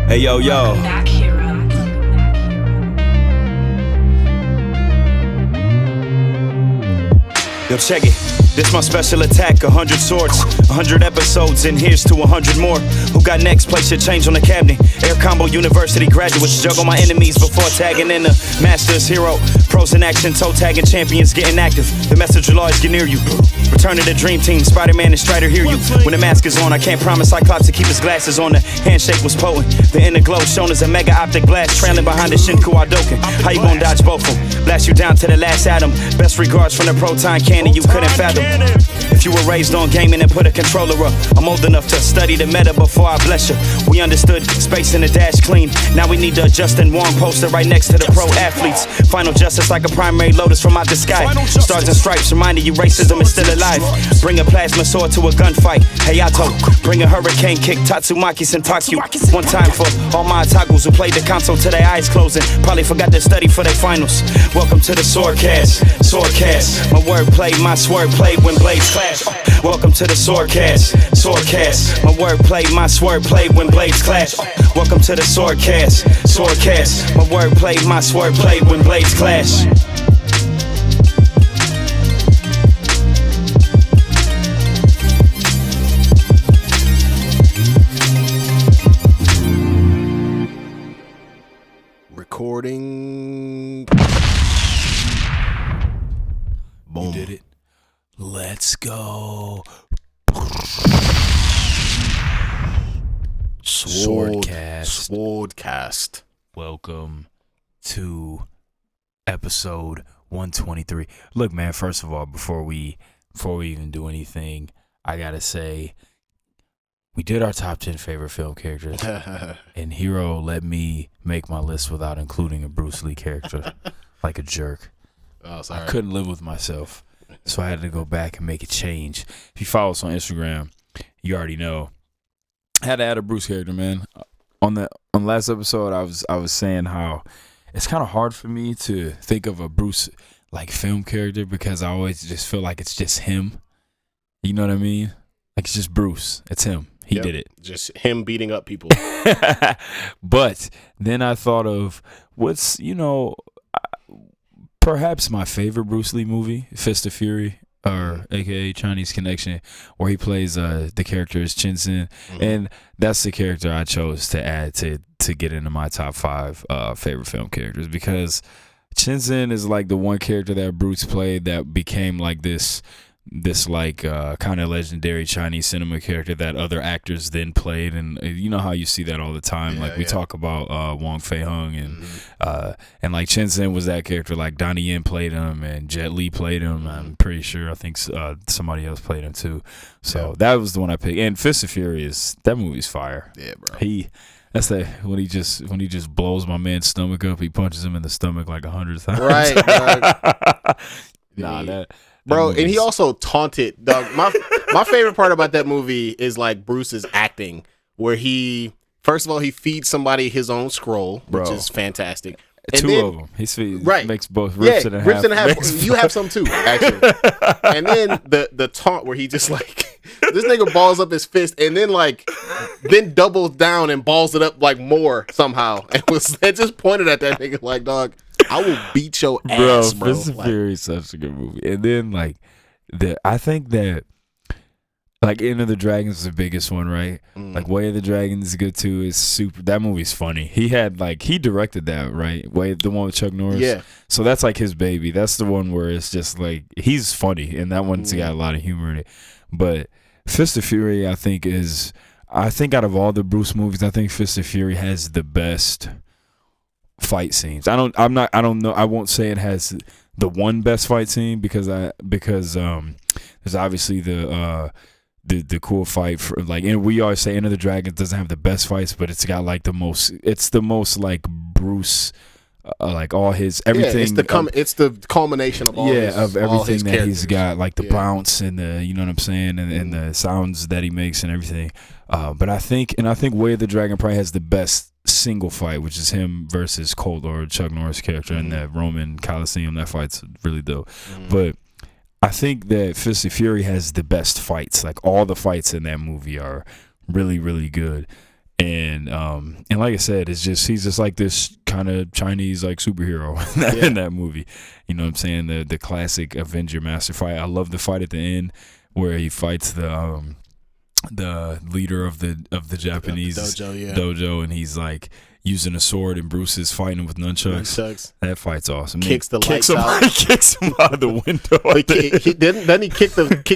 Hey, yo. Back Hero. Yo, check it. This my special attack, 100 swords, 100 episodes, and here's to 100 more. Who got next? Place your change on the cabinet. Air Combo University graduates juggle my enemies before tagging in the Masters Hero. Pros in action, toe tagging champions getting active. The message will always get near you. Return to the dream team, Spider-Man and Strider hear you. When the mask is on, I can't promise Cyclops to keep his glasses on. The handshake was potent. The inner glow shown as a mega optic blast, trailing behind the Shinku Hadouken. How you gonna dodge both of them? Blast you down to the last atom. Best regards from the proton cannon you couldn't fathom. If you were raised on gaming and put a controller up, I'm old enough to study the meta before I bless you. We understood space in the dash clean. Now we need the Justin Wong poster right next to the pro athletes. Final justice like a primary lotus from out the sky. Stars and stripes reminding you racism is still alive. Bring a plasma sword to a gunfight. Hayato, bring a hurricane kick. Tatsumaki Sentakyu. One time for all my otakus who played the console till their eyes closing. Probably forgot to study for their finals. Welcome to the SwordCast. SwordCast. My wordplay, my sword play when blades clash. Welcome to the SwordCast. SwordCast. My wordplay, my sword play when blades clash. Welcome to the SwordCast. SwordCast. My wordplay, my sword play when blades clash. Recording. Boom. You did it. Let's go. SwordCast. Welcome to episode 123. Look, man, first of all, before we even do anything, I gotta say we did our top 10 favorite film characters, and Hir-O let me make my list without including a Bruce Lee character, like a jerk. Oh, sorry. I couldn't live with myself, so I had to go back and make a change. If you follow us on Instagram, you already know. I had to add a Bruce character, man. On the last episode, I was saying how it's kind of hard for me to think of a Bruce like film character because I always just feel like it's just him. You know what I mean? Like it's just Bruce. It's him. He did it. Just him beating up people. But then I thought of what's, perhaps my favorite Bruce Lee movie, Fist of Fury, or aka Chinese Connection, where he plays the character is Chin-Sen. And that's the character I chose to add to get into my top 5 favorite film characters, because Chin-Sen is like the one character that Bruce played that became like this like kind of legendary Chinese cinema character that other actors then played. And you know how you see that all the time. We talk about Wong Fei-hung and like Chin-Sen was that character. Like Donnie Yen played him and Jet Li played him. I'm pretty sure. I think somebody else played him too. So that was the one I picked. And Fist of Fury that movie's fire. Yeah, bro. When he just blows my man's stomach up. He punches him in the stomach like 100 times. Right. Bro, and he also taunted, dog. My favorite part about that movie is like Bruce's acting, where he first of all he feeds somebody his own scroll, which is fantastic. And Two of them. He makes both rips in half. Rips in half. You have some too, actually. And then the taunt where he just like this nigga balls up his fist and then doubles down and balls it up like more somehow, and just pointed at that nigga like, dog, I will beat your ass, bro. Fist of Fury is such a good movie. And then I think that Enter the Dragon is the biggest one, right? Like Way of the Dragon is good too. It's super. That movie's funny. He directed that, right? The one with Chuck Norris. Yeah. So that's like his baby. That's the one where it's just like he's funny, and that one's got a lot of humor in it. But Fist of Fury, I think out of all the Bruce movies, I think Fist of Fury has the best fight scenes. I don't know. I won't say it has the one best fight scene because there's obviously the cool fight for and we always say Enter the Dragon doesn't have the best fights, but it's got like the most like Bruce like all his everything. It's the culmination of all of everything that he's got, like the bounce and the what I'm saying, and the sounds that he makes and everything. But I think Way of the Dragon probably has the best single fight, which is him versus Colt or Chuck Norris character in that Roman Coliseum. That fight's really dope. But I think that Fist of Fury has the best fights. Like all the fights in that movie are really, really good. And like I said, he's just like this kind of Chinese like superhero in that movie. You know what I'm saying? The classic Avenger master fight. I love the fight at the end where he fights the leader of the Japanese dojo, and he's like using a sword, and Bruce is fighting him with nunchucks. That fight's awesome. Kicks the lights out. He kicks him out of the window. Doesn't he kick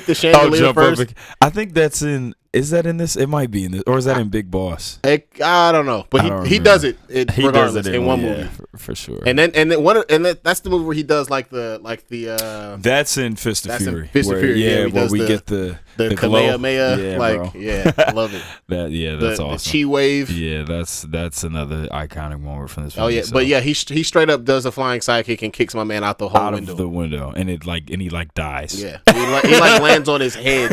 the chandelier first? I think that's in. Is that in this? It might be in this, or is that in Big Boss? I don't know, but he does it regardless in one movie for sure. And then that's the movie where he does like the. That's in Fist of Fury. Fist of Fury, yeah, where we get the Kamehameha, I love it. That's awesome. The chi wave. Yeah, that's another iconic moment from this. Oh yeah, but yeah, he straight up does a flying sidekick and kicks my man out the whole window. Of the window, and he dies. Yeah, he lands on his head.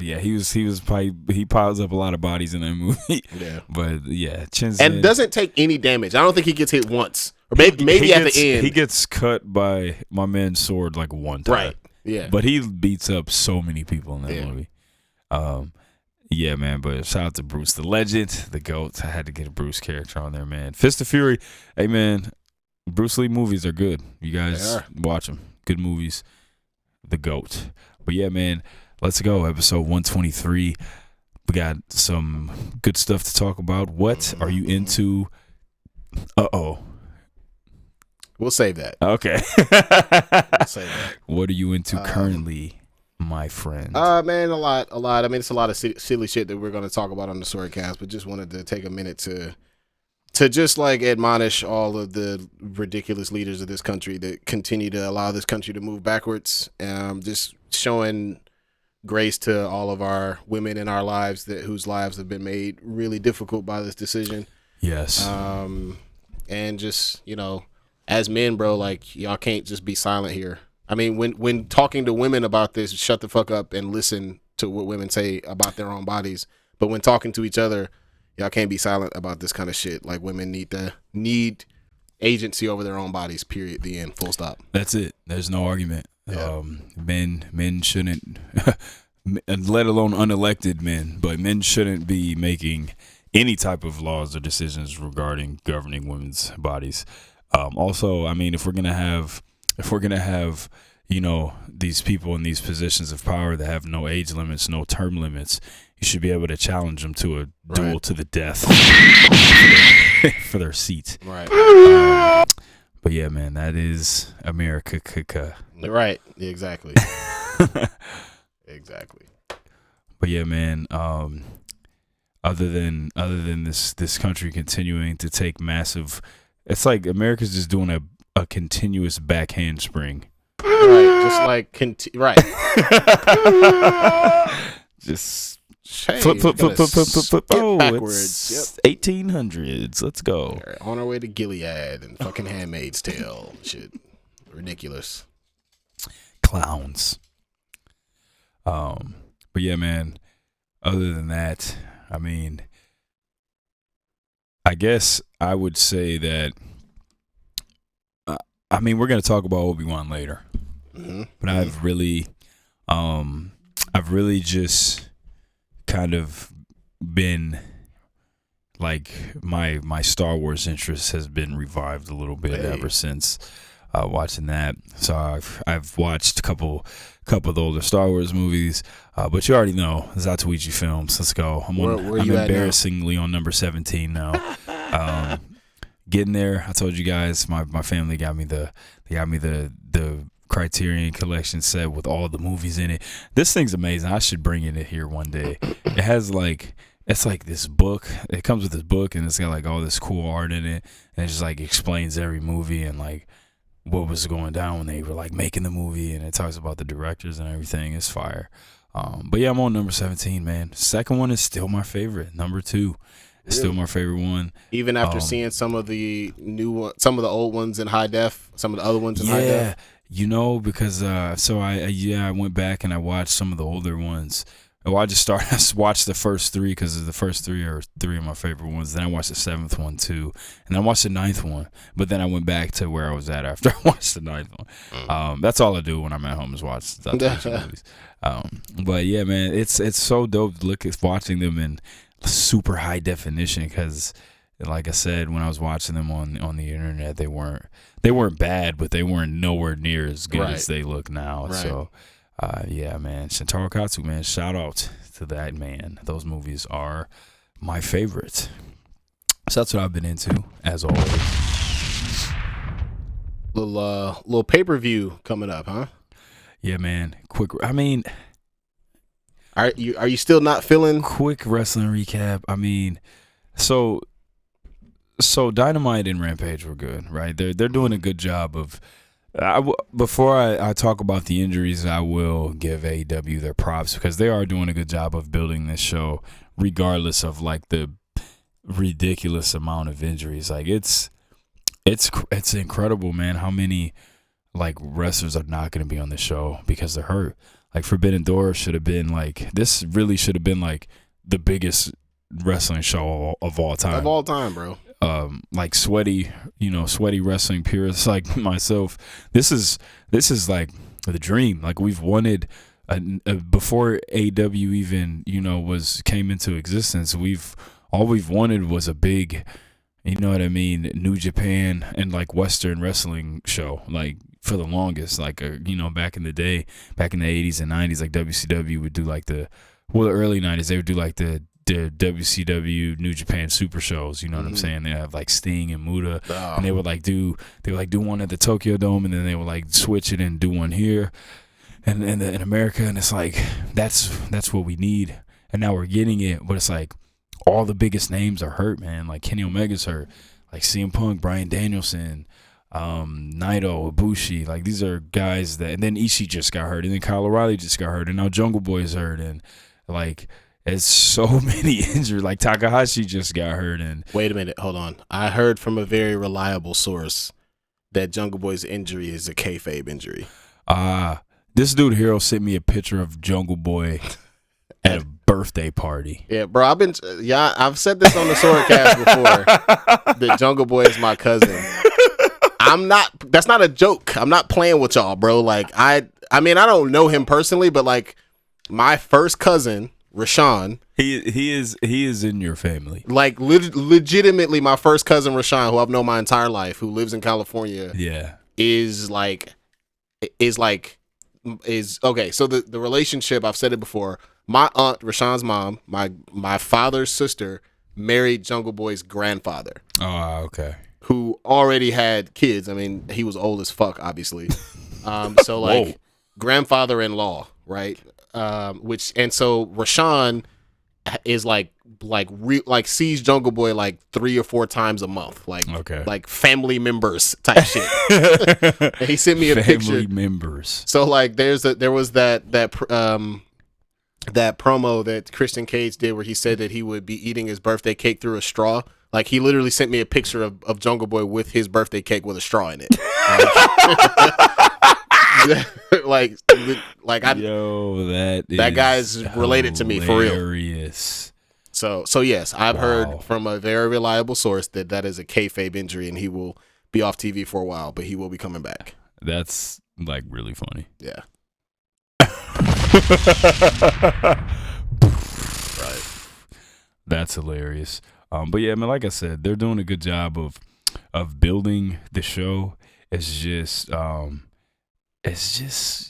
Yeah, he piles up a lot of bodies in that movie. Yeah, but yeah, and doesn't take any damage. I don't think he gets hit once, or maybe at the end he gets cut by my man's sword like one time. Right. Yeah, but he beats up so many people in that movie. Yeah, man. But shout out to Bruce, the legend, the GOAT. I had to get a Bruce character on there, man. Fist of Fury. Hey, man. Bruce Lee movies are good. You guys watch them. Good movies. The GOAT. But yeah, man. Let's go. Episode 123. We got some good stuff to talk about. What are you into? We'll save that. Okay. We'll save that. What are you into currently, my friend? Man, a lot. I mean, it's a lot of silly shit that we're going to talk about on the SwordCast, but just wanted to take a minute to just like admonish all of the ridiculous leaders of this country that continue to allow this country to move backwards. Just showing grace to all of our women in our lives whose lives have been made really difficult by this decision. Yes. And just, as men, bro, like y'all can't just be silent here. I mean, when talking to women about this, shut the fuck up and listen to what women say about their own bodies. But when talking to each other, y'all can't be silent about this kind of shit. Like women need agency over their own bodies, period. The end, full stop. That's it. There's no argument. Yeah. Men shouldn't, let alone unelected men, but men shouldn't be making any type of laws or decisions regarding governing women's bodies. Also, I mean, if we're gonna have, these people in these positions of power that have no age limits, no term limits, you should be able to challenge them to a duel to the death for their seat. Right. But yeah, man, that is America. Right. Exactly. Exactly. But yeah, man. Other than this country continuing to take massive, it's like America's just doing a continuous backhand spring. Right. Just like right. Just flip. Oh, backwards. It's 1800s. Let's go. Right, on our way to Gilead and fucking Handmaid's Tale. Shit. Ridiculous. Clowns. But yeah, man. Other than that, I mean, I guess I would say that. I mean, we're gonna talk about Obi-Wan later, but I've really just kind of been like my Star Wars interest has been revived a little bit ever since watching that. So I've watched a couple of the older Star Wars movies, but you already know Zatoichi Films. Let's go. I'm embarrassingly on number 17 now. Getting there. I told you guys my family got me the Criterion Collection set with all the movies in it. This thing's amazing. I should bring it in here one day. It has it's like this book. It comes with this book and it's got like all this cool art in it, and it just like explains every movie and like what was going down when they were like making the movie, and it talks about the directors and everything. It's fire. But yeah, I'm on number 17, man. Second one is still my favorite. Number 2 is still my favorent one. Even after seeing some of the some of the old ones in high def, some of the other ones in high def. Because I went back and I watched some of the older ones Well, I just watched the first three because the first three are three of my favorite ones. Then I watched the seventh one too, and then I watched the ninth one. But then I went back to where I was at after I watched the ninth one. That's all I do when I'm at home is watch movies. But yeah, man, it's so dope to look at watching them in super high definition because, like I said, when I was watching them on the internet, they weren't bad, but they weren't nowhere near as good as they look now. Right. So. Yeah, man. Shintaro Katsu, man. Shout out to that man. Those movies are my favorite. So that's what I've been into, as always. Little pay-per-view coming up, huh? Yeah, man. Quick. I mean, are you still not feeling? Quick wrestling recap. I mean, so Dynamite and Rampage were good, right? They're doing a good job of. Before I talk about the injuries, I will give AEW their props because they are doing a good job of building this show, regardless of like the ridiculous amount of injuries. Like it's incredible, man. How many like wrestlers are not going to be on the show because they're hurt? Like Forbidden Door should have been like this. Really should have been like the biggest wrestling show of all time. Of all time, bro. Like sweaty wrestling purists like myself. This is like the dream. Like we've wanted before AEW even came into existence. All we've wanted was a big, you know what I mean, New Japan and like Western wrestling show. Like for the longest, like back in the day, back in the 80s and 90s, like WCW would do like the early 90s. They would do like the WCW New Japan Super shows, you know what I'm saying? They have like Sting and Muta, and they would do one at the Tokyo Dome, and then they would like switch it and do one here, and in America, and it's like that's what we need, and now we're getting it, but it's like all the biggest names are hurt, man. Like Kenny Omega's hurt, like CM Punk, Bryan Danielson, Naito, Ibushi, like these are guys that, and then Ishii just got hurt, and then Kyle O'Reilly just got hurt, and now Jungle Boy's hurt, and like. It's so many injuries. Like Takahashi just got hurt. And wait a minute, hold on. I heard from a very reliable source that Jungle Boy's injury is a kayfabe injury. This dude Hiro sent me a picture of Jungle Boy at a birthday party. Yeah, bro. I've said this on the SwordCast before. That Jungle Boy is my cousin. That's not a joke. I'm not playing with y'all, bro. Like I mean, I don't know him personally, but like my first cousin. Rashawn. He is in your family. Like legitimately my first cousin Rashawn, who I've known my entire life, who lives in California. Yeah. Is okay, so the relationship, I've said it before, my aunt, Rashawn's mom, my father's sister married Jungle Boy's grandfather. Oh, okay. Who already had kids. I mean, he was old as fuck, obviously. So like Whoa. Grandfather-in-law, right? So Rashawn is like sees Jungle Boy like 3 or 4 times a month, like family members type shit. And he sent me a picture. Family members. So like there was that promo that Christian Cage did where he said that he would be eating his birthday cake through a straw. Like he literally sent me a picture of Jungle Boy with his birthday cake with a straw in it. Like that guy's related to me for real. Hilarious. So yes, I've heard from a very reliable source that is a kayfabe injury, and he will be off TV for a while, but he will be coming back. That's like really funny. Yeah. Right. That's hilarious. But yeah, I mean, like I said, they're doing a good job of building the show. It's just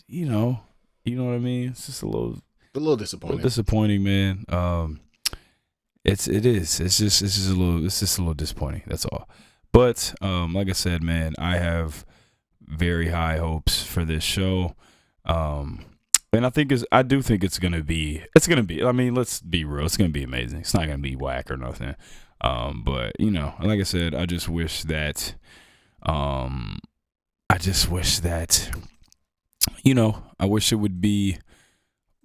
you know what I mean. It's just a little disappointing. Disappointing, man. It's just a little disappointing. That's all. But like I said, man, I have very high hopes for this show. And I do think it's gonna be. I mean, let's be real. It's gonna be amazing. It's not gonna be whack or nothing. But like I said, I just wish that. I wish it would be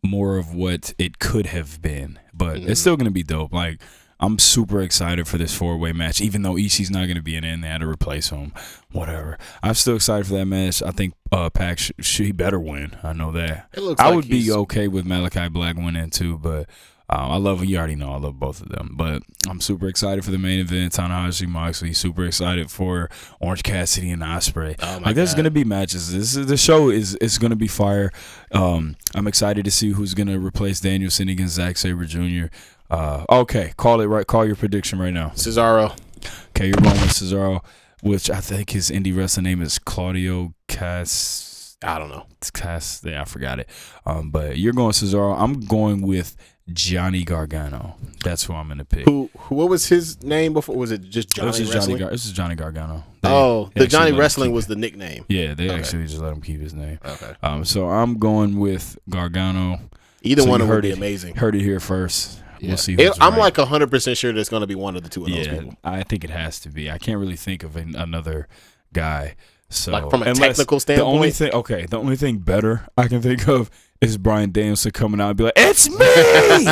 more of what it could have been, but it's still gonna be dope. Like I'm super excited for this 4-way match, even though Ishii's not going to be in it and they had to replace him. Whatever. I'm still excited for that match. I think Pac he better win. I know that. I would be okay with Malachi Black winning too, but you already know I love both of them. But I'm super excited for the main event, Tanahashi Moxley. Super excited for Orange Cassidy and Ospreay. Oh my there's God. gonna be matches. The show is gonna be fire. I'm excited to see who's gonna replace Danielson against Zack Sabre Jr. Okay, call your prediction right now. Cesaro. Okay, you're going with Cesaro, which I think his indie wrestling name is Claudio Cass. I don't know. It's Cass. Yeah, I forgot it. But you're going Cesaro. I'm going with Johnny Gargano. That's who I'm going to pick. What was his name before? Was it just Johnny Wrestling? This is Johnny Gargano. The Johnny Wrestling was the nickname. Yeah, they actually just let him keep his name. Okay. So I'm going with Gargano. Either one would be amazing. Heard it here first. Yeah. We'll see. I'm like 100% sure there's going to be one of the two of those people. I think it has to be. I can't really think of another guy. So like from a technical standpoint, the only thing better I can think of is Bryan Danielson coming out and be like, "It's me,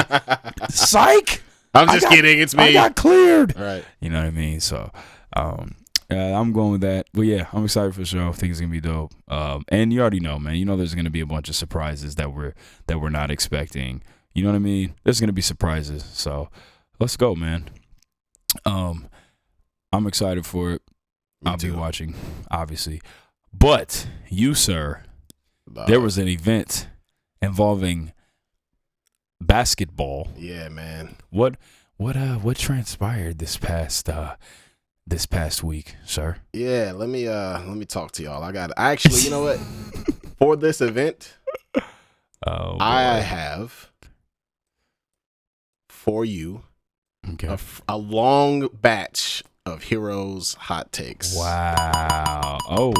psych! I'm just kidding. It's me. I got cleared." All right. You know what I mean? So, I'm going with that. But yeah, I'm excited for the show. I think it's gonna be dope. And you already know, man. You know, there's gonna be a bunch of surprises that we're not expecting. You know what I mean? There's gonna be surprises. So, let's go, man. I'm excited for it. I'll be watching, obviously. But you, sir, there was an event involving basketball. Yeah, man. What transpired this past week, sir? Yeah, let me talk to y'all. I actually, you know what? For this event, I have for you a long batch of Hir-O's hot takes. Wow. Oh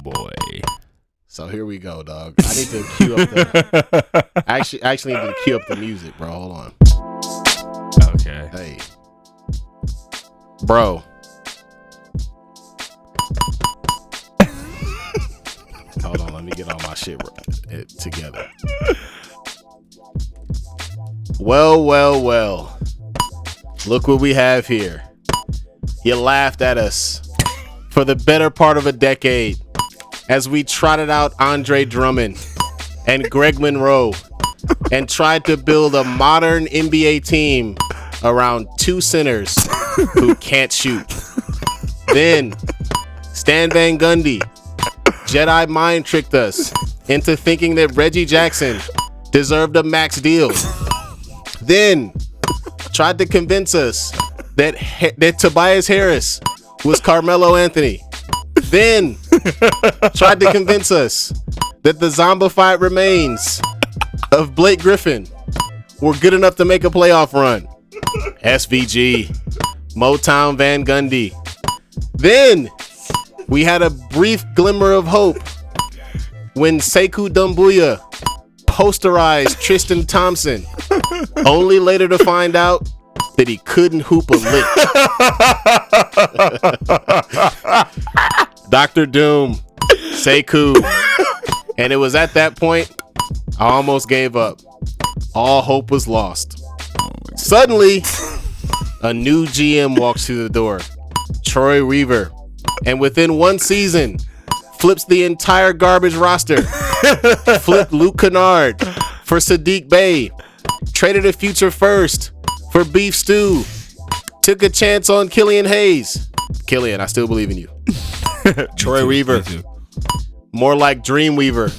boy. So here we go, dog. I need to cue up the I actually need to cue up the music, bro. Hold on. Okay. Hey. Bro. Hold on, let me get all my shit together. Well. Look what we have here. You laughed at us for the better part of a decade as we trotted out Andre Drummond and Greg Monroe and tried to build a modern NBA team around two centers who can't shoot. Then Stan Van Gundy Jedi mind tricked us into thinking that Reggie Jackson deserved a max deal. Then tried to convince us that Tobias Harris was Carmelo Anthony. Then tried to convince us that the zombified remains of Blake Griffin were good enough to make a playoff run. SVG, Motown Van Gundy. Then we had a brief glimmer of hope when Sekou Doumbouya posterized Tristan Thompson, only later to find out that he couldn't hoop a lick. Dr. Doom, Sekou. And it was at that point I almost gave up. All hope was lost. Suddenly, a new GM walks through the door, Troy Weaver, and within one season, flips the entire garbage roster. Flipped Luke Kennard for Sadiq Bey. Traded a future first for Beef Stew. Took a chance on Killian Hayes. Killian, I still believe in you. Troy Weaver. More like Dream Weaver.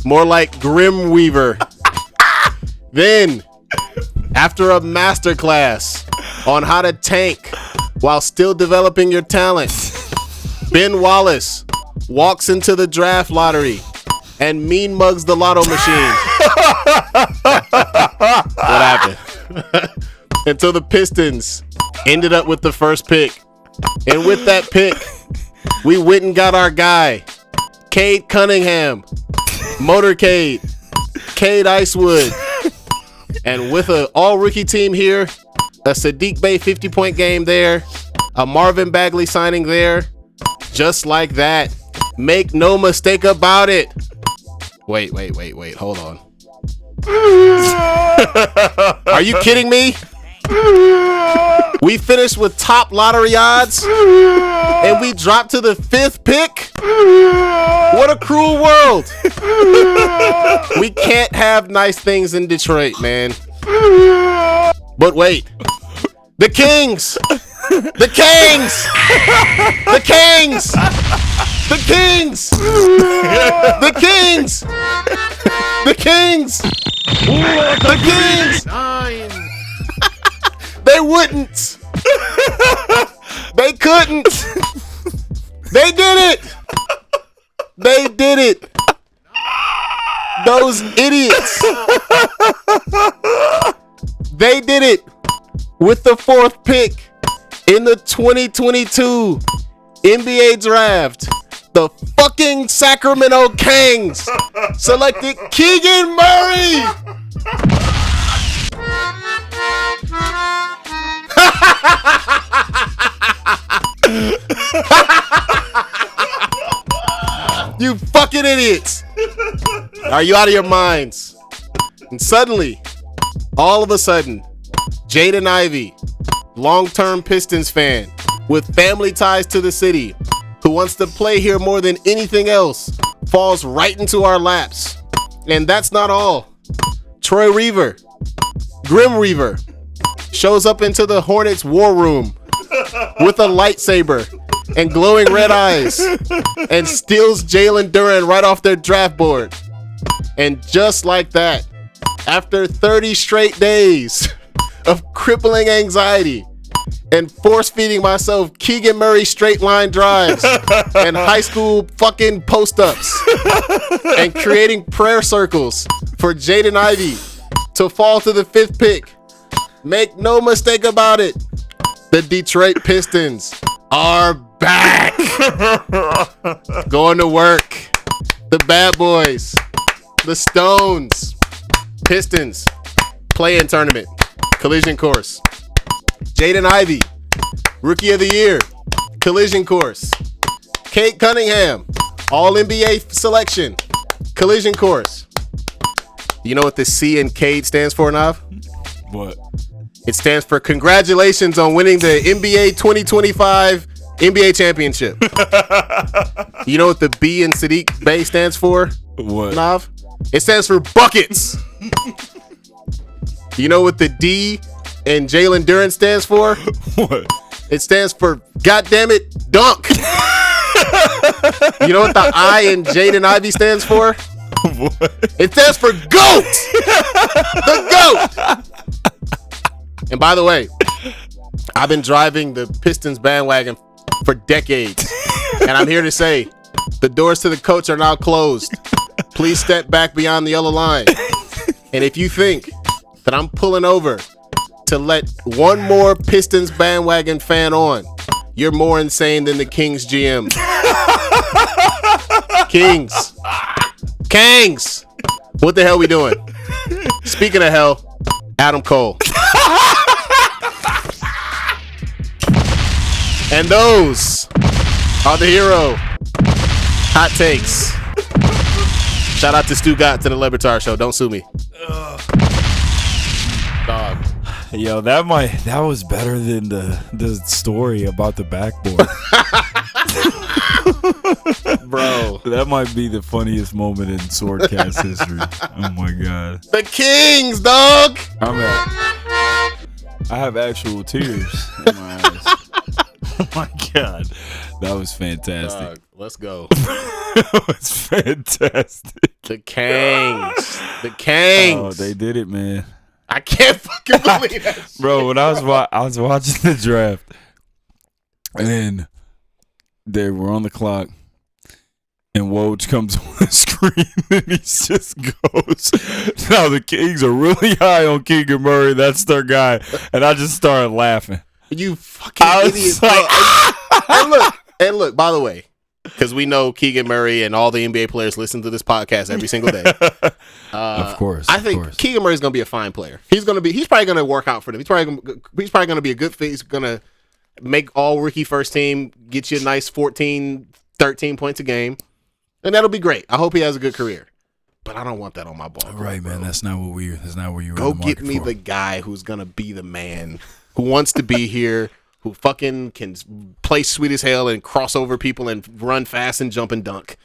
More like Grim Weaver. Then, after a masterclass on how to tank while still developing your talent, Ben Wallace walks into the draft lottery and mean mugs the lotto machine. What happened? Until the Pistons ended up with the first pick. And with that pick, we went and got our guy, Cade Cunningham, Motorcade, Cade Icewood. And with an all-rookie team here, a Sadiq Bey 50-point game there, a Marvin Bagley signing there, just like that. Make no mistake about it. Wait, hold on. Are you kidding me? We finished with top lottery odds, and we dropped to the 5th pick. What a cruel world. We can't have nice things in Detroit, man. But wait. The Kings! The Kings! The Kings! The Kings! The Kings! The Kings! The Kings! They wouldn't. They couldn't. They did it. They did it. Those idiots. They did it with the 4th pick in the 2022 NBA draft. The fucking Sacramento Kangz selected Keegan Murray. You fucking idiots. Are you out of your minds? And suddenly, all of a sudden, Jaden Ivey, long-term Pistons fan with family ties to the city, who wants to play here more than anything else, falls right into our laps. And that's not all. Troy Reaver, Grim Reaver, shows up into the Hornets war room with a lightsaber and glowing red eyes and steals Jalen Duren right off their draft board. And just like that, after 30 straight days of crippling anxiety and force-feeding myself Keegan Murray straight line drives and high school fucking post-ups and creating prayer circles for Jaden Ivey to fall to the 5th pick, make no mistake about it, the Detroit Pistons are back. Going to work. The Bad Boys, the Stones, Pistons, play-in tournament, collision course. Jaden Ivey, Rookie of the Year, collision course. Kate Cunningham, All-NBA selection, collision course. You know what the C in Cade stands for, Nav? What? It stands for congratulations on winning the NBA 2025 NBA championship. You know what the B in Sadiq Bey stands for? What? Nav? It stands for buckets. You know what the D in Jalen Duren stands for? What? It stands for goddammit dunk. You know what the I in Jaden Ivey stands for? What? It stands for GOAT. The GOAT. And by the way, I've been driving the Pistons bandwagon for decades. And I'm here to say, the doors to the coach are now closed. Please step back beyond the yellow line. And if you think that I'm pulling over to let one more Pistons bandwagon fan on, you're more insane than the Kings GM. Kangz. What the hell we doing? Speaking of hell, Adam Cole. And those are the Hir-O hot takes. Shout out to Stu Gott to the Lebertar Show. Don't sue me. Dog. Yo, that was better than the story about the backboard. Bro. That might be the funniest moment in SwordCast history. Oh my god. The Kings, dog. I have actual tears in my eyes. Oh my god. That was fantastic. Dog, let's go. That was fantastic. The Kangz. The Kangz. Oh, they did it, man. I can't fucking believe that shit. Bro, when I was watching the draft, and they were on the clock, and Woj comes on the screen, and he just goes, "Now the Kings are really high on Keegan Murray. That's their guy." And I just started laughing. You fucking idiot. Like, and look, by the way, because we know Keegan Murray and all the NBA players listen to this podcast every single day. Of course. I think Keegan Murray's going to be a fine player. He's probably going to work out for them. He's probably going to be a good fit. He's going to make all rookie first team, get you a nice 14, 13 points a game. And that'll be great. I hope he has a good career. But I don't want that on my ball. Right, man. That's not what you. Go get me the guy who's gonna be the man, who wants to be here, who fucking can play sweet as hell and cross over people and run fast and jump and dunk.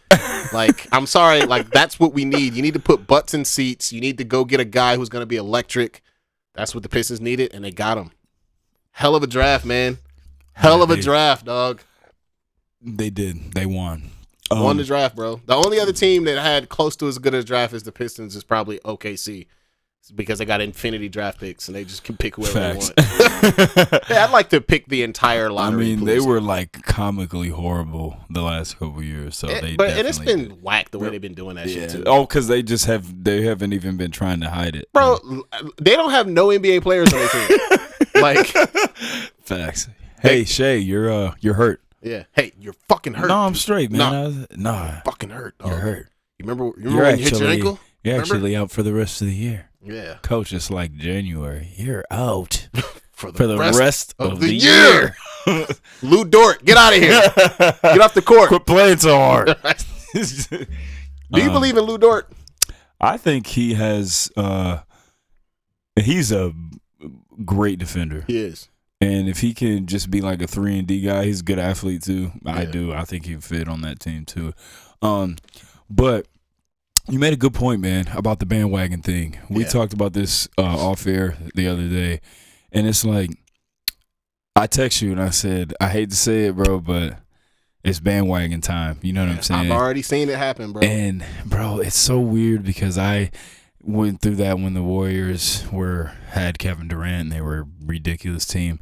Like, I'm sorry, like that's what we need. You need to put butts in seats. You need to go get a guy who's gonna be electric. That's what the Pistons needed, and they got him. Hell of a draft, man. Hell of a draft, dog. They did. They won. Won the draft, bro. The only other team that had close to as good a draft as the Pistons is probably OKC. It's because they got infinity draft picks and they just can pick whoever they want. Yeah, I'd like to pick the entire lottery. I mean, they were like comically horrible the last couple years, so and it's been whack the way they've been doing that shit too. Oh, because they haven't even been trying to hide it, bro. They don't have no NBA players on their team. Like, facts. Hey, Shay, you're hurt. Yeah. Hey, you're fucking hurt. No, I'm straight, man. No, fucking hurt. Dog. You're hurt. You remember when you hit your ankle? You're actually out for the rest of the year. Yeah. Coach, it's like January. You're out for the rest of the year. Lou Dort, get out of here. Get off the court. Quit playing so hard. Do you believe in Lou Dort? I think he has. He's a great defender. He is. And if he can just be like a 3-and-D guy, he's a good athlete too. Yeah. I think he'd fit on that team too. But you made a good point, man, about the bandwagon thing. We talked about this off air the other day, and it's like I text you and I said, I hate to say it, bro, but it's bandwagon time. You know what I'm saying? I've already seen it happen, bro. And bro, it's so weird because I went through that when the Warriors had Kevin Durant and they were a ridiculous team.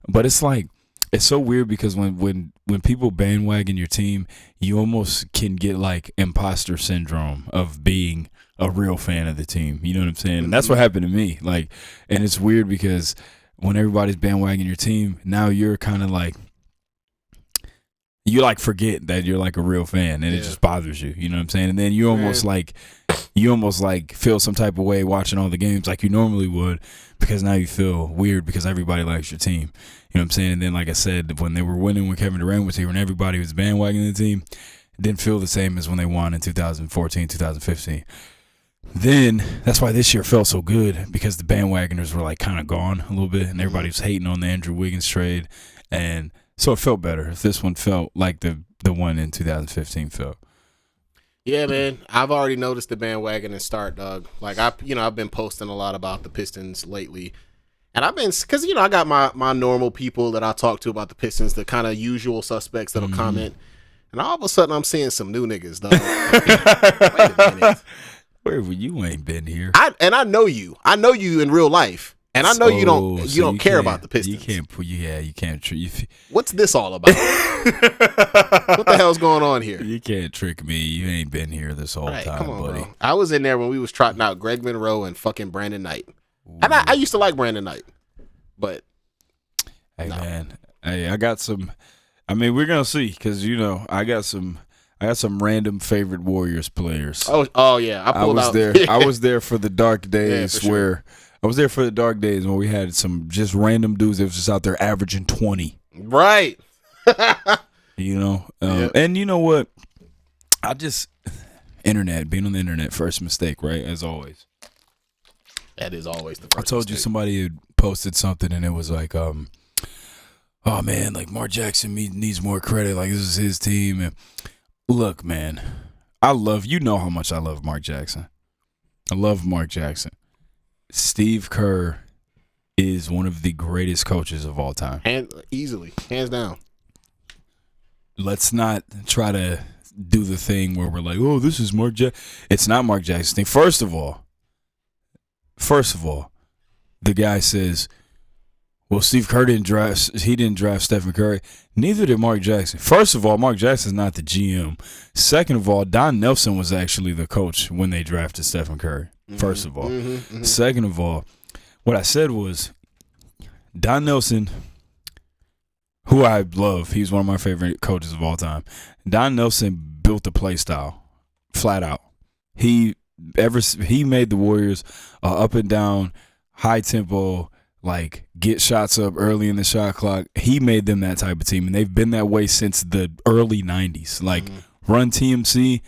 But it's like it's so weird because when people bandwagon your team, you almost can get like imposter syndrome of being a real fan of the team. You know what I'm saying? And that's what happened to me. Like, and it's weird because when everybody's bandwagoning your team, now you're kind of like you like forget that you're like a real fan and it just bothers you. You know what I'm saying? And then you almost like feel some type of way watching all the games like you normally would because now you feel weird because everybody likes your team. You know what I'm saying? And then, like I said, when they were winning when Kevin Durant was here and everybody was bandwagoning the team, it didn't feel the same as when they won in 2014, 2015. Then that's why this year felt so good because the bandwagoners were like kind of gone a little bit and everybody was hating on the Andrew Wiggins trade. And so it felt better if this one felt like the one in 2015 felt. Yeah, man. I've already noticed the bandwagon start, dog. Like I've been posting a lot about the Pistons lately. And I've been, because, I got my normal people that I talk to about the Pistons, the kind of usual suspects that'll comment. And all of a sudden, I'm seeing some new niggas, dog. Wait a minute. Where you ain't been here. I know you. I know you in real life. And I know you don't care about the Pistons. You can't. What's this all about? What the hell's going on here? You can't trick me. You ain't been here this whole time, come on, buddy. Bro. I was in there when we was trotting out Greg Monroe and fucking Brandon Knight. And I used to like Brandon Knight, but hey, man, I got some. I mean, we're gonna see because I got some random favorite Warriors players. Oh yeah, I was there. I was there for the dark days I was there for the dark days when we had some just random dudes that was just out there averaging 20. Right. And you know what? Being on the internet, first mistake, right? As always. That is always the first I told mistake. you somebody had posted something and it was like, oh man, like Mark Jackson needs more credit. Like this is his team. And look, man, how much I love Mark Jackson. I love Mark Jackson. Steve Kerr is one of the greatest coaches of all time. Easily, hands down. Let's not try to do the thing where we're like, oh, this is Mark Jackson. It's not Mark Jackson's thing. First of all, the guy says, well, Steve Kerr didn't draft Stephen Curry. Neither did Mark Jackson. First of all, Mark Jackson's not the GM. Second of all, Don Nelson was actually the coach when they drafted Stephen Curry. First of all. Second of all, what I said was Don Nelson, who I love, he's one of my favorite coaches of all time. Don Nelson built the play style flat out. He made the Warriors up and down, high tempo, like get shots up early in the shot clock. He made them that type of team, and they've been that way since the early 90s. Like run TMC,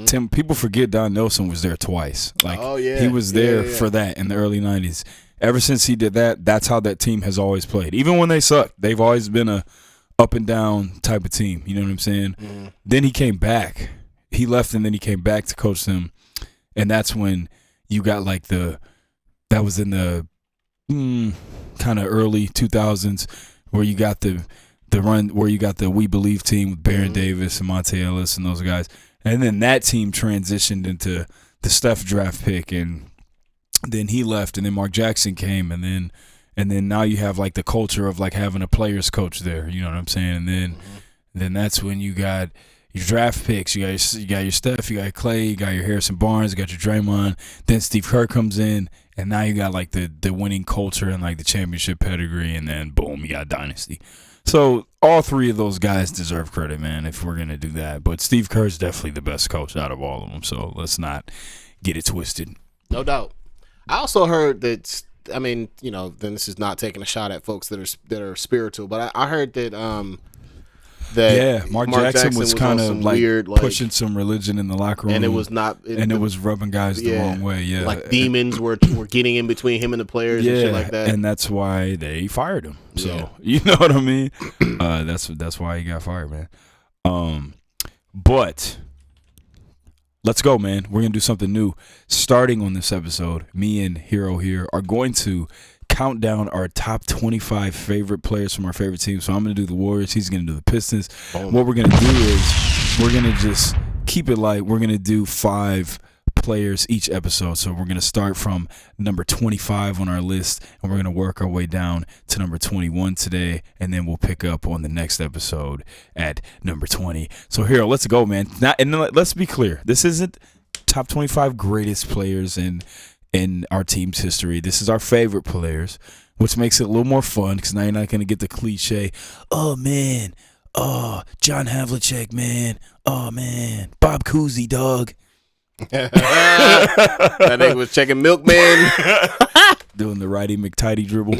Tim, people forget Don Nelson was there twice. Like, Oh, yeah. he was Yeah, there yeah. for that in the early 90s. Ever since he did that, that's how that team has always played. Even when they sucked, they've always been a up and down type of team. You know what I'm saying? Then he came back. He left and then he came back to coach them. And that's when you got like that was in the kind of early 2000s where you got the run where you got the We Believe team with Baron Davis and Monte Ellis and those guys. And then that team transitioned into the Steph draft pick, and then he left, and then Mark Jackson came, and then now you have like the culture of like having a players coach there. You know what I'm saying? And then that's when you got your draft picks. You got your Steph, you got your Clay, you got your Harrison Barnes, you got your Draymond. Then Steve Kerr comes in, and now you got like the winning culture and like the championship pedigree, and then boom, you got dynasty. So all three of those guys deserve credit, man, if we're gonna do that. But Steve Kerr's definitely the best coach out of all of them. So let's not get it twisted. No doubt. I also heard that. I mean, you know, then this is not taking a shot at folks that are spiritual, but I heard that Mark Jackson was kind on of some like weird, pushing some religion in the locker room, and it was not, it was rubbing guys the wrong way. Yeah, like demons were getting in between him and the players and shit like that, and that's why they fired him. So you know what I mean? That's why he got fired, man. But let's go, man. We're gonna do something new. Starting on this episode, me and Hir-O here are going to count down our top 25 favorite players from our favorite team. So I'm going to do the Warriors. He's going to do the Pistons. What we're going to do is we're going to just keep it light. We're going to do 5 players each episode. So we're going to start from number 25 on our list, and we're going to work our way down to number 21 today, and then we'll pick up on the next episode at number 20. So Hir-O, let's go, man. Now, and let's be clear. This isn't top 25 greatest players in our team's history. This is our favorite players, which makes it a little more fun because now you're not going to get the cliche, oh, man, oh, John Havlicek, man, oh, man, Bob Cousy, dog. that nigga was checking milk, man. Doing the righty McTighty dribble.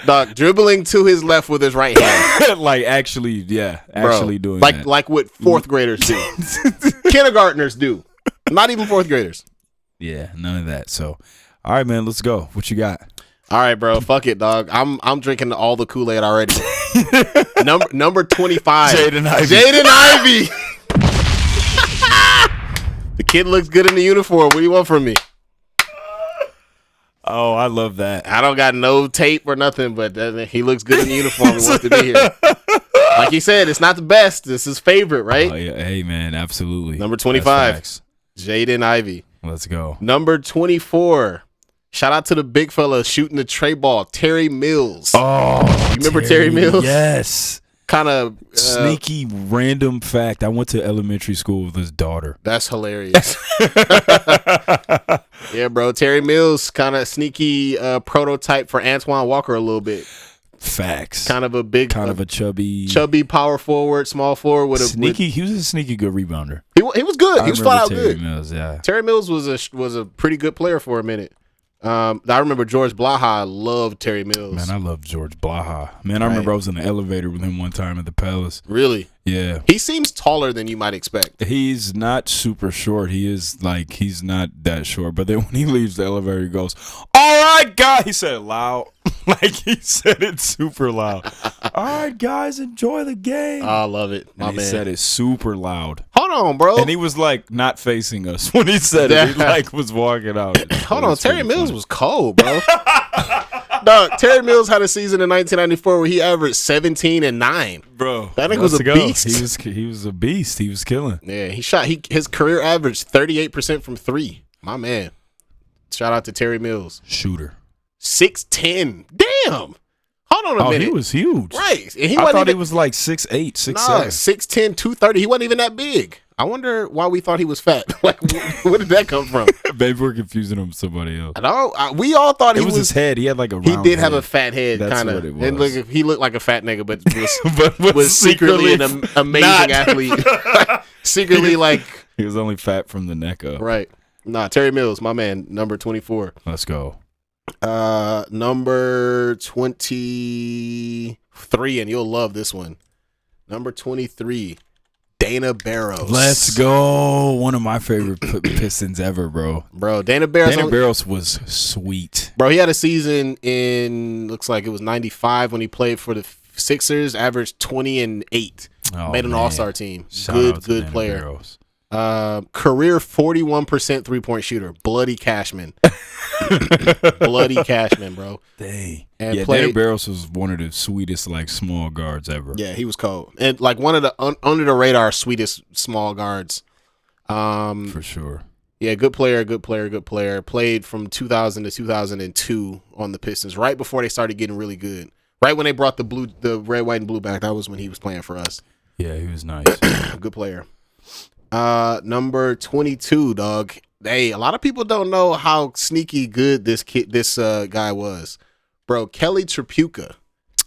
Dog, dribbling to his left with his right hand. Like, actually doing like, that. Like what fourth graders do. Kindergartners do. Not even fourth graders. Yeah, none of that. So, all right, man, let's go. What you got? All right, bro. Fuck it, dog. I'm drinking all the Kool-Aid already. Number 25. Jaden Ivey. The kid looks good in the uniform. What do you want from me? Oh, I love that. I don't got no tape or nothing, but he looks good in the uniform and wants to be here. Like he said, it's not the best. This is favorite, right? Oh, yeah. Hey, man, absolutely. Number 25. Jaden Ivey. Let's go. Number 24. Shout out to the big fella shooting the tray ball, Terry Mills. Oh, you remember Terry Mills? Yes. Kind of sneaky random fact. I went to elementary school with his daughter. That's hilarious. Yeah, bro. Terry Mills, kind of sneaky prototype for Antoine Walker a little bit. Facts. Kind of a chubby power forward, small forward with sneaky. He was a sneaky good rebounder. He was good. He was flat out good. Mills, yeah. Terry Mills was a pretty good player for a minute. I remember George Blaha loved Terry Mills. Man, I love George Blaha. Man, I remember I was in the elevator with him one time at the Palace. Really? Yeah. He seems taller than you might expect. He's not super short. He's not that short. But then when he leaves the elevator, he goes, all right, guys. He said it loud. Like he said it super loud. All right, guys, enjoy the game. I love it. My man. He said it super loud. Hold on, bro. And he was like not facing us when he said it. He like was walking out. Hold on. Terry Mills was cold, bro. Dog, Terry Mills had a season in 1994 where he averaged 17 and 9. Bro, that nigga was a beast. He was a beast. He was killing. Yeah, his career averaged 38% from 3. My man. Shout out to Terry Mills. Shooter. 6'10". Damn. Hold on a minute. He was huge. Right. And I thought he was like 6'8", 6'7". 6'10", 230. He wasn't even that big. I wonder why we thought he was fat. Like, where did that come from? Maybe we're confusing him with somebody else. We all thought it was his head. He had like a round He did head. have a fat head, kind of. He looked like a fat nigga, but was secretly an amazing athlete. Secretly, like... He was only fat from the neck up. Right. Nah, Terry Mills, my man, number 24. Let's go. Number 23, and you'll love this one. Number 23, Dana Barros. Let's go. One of my favorite Pistons ever, bro. Bro, Dana Barros was sweet. Bro, he had a season in, looks like it was 95 when he played for the Sixers, averaged 20 and 8. Made an all-star team. Good player. Barros. Career 41% 3-point shooter. Bloody Cashman. Bloody Cashman, bro. Dang. And yeah, Dana Barros was one of the sweetest like small guards ever. Yeah, he was cold. And like one of the under the radar sweetest small guards. For sure. Yeah, good player. Played from 2000 to 2002 on the Pistons, right before they started getting really good. Right when they brought the red, white, and blue back, that was when he was playing for us. Yeah, he was nice. Good player. Number 22, dog. Hey, a lot of people don't know how sneaky good this guy was. Bro, Kelly Tripucka.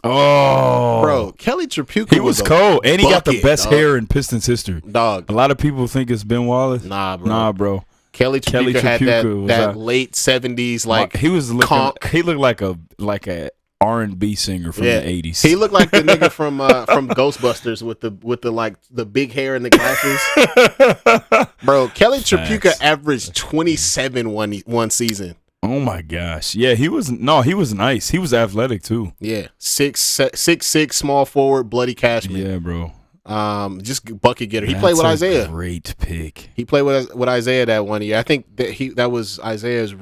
Oh. Bro, Kelly Tripucka he was cold. And he got the best dog. hair in Pistons history. Dog. A lot of people think it's Ben Wallace. Nah, bro. Kelly Tripucka had that late 70s like he was looking conk. He looked like a R&B singer from the 80s. He looked like the nigga from Ghostbusters with the big hair and the glasses. Bro, Kelly Tripucka averaged 27 one season. Oh my gosh. Yeah, he was nice. He was athletic too. Yeah. 6'6", small forward, bloody Cashman. Yeah, bro. Just bucket getter. He played with Isaiah. Great pick. He played with Isaiah that one year. I think that was Isaiah's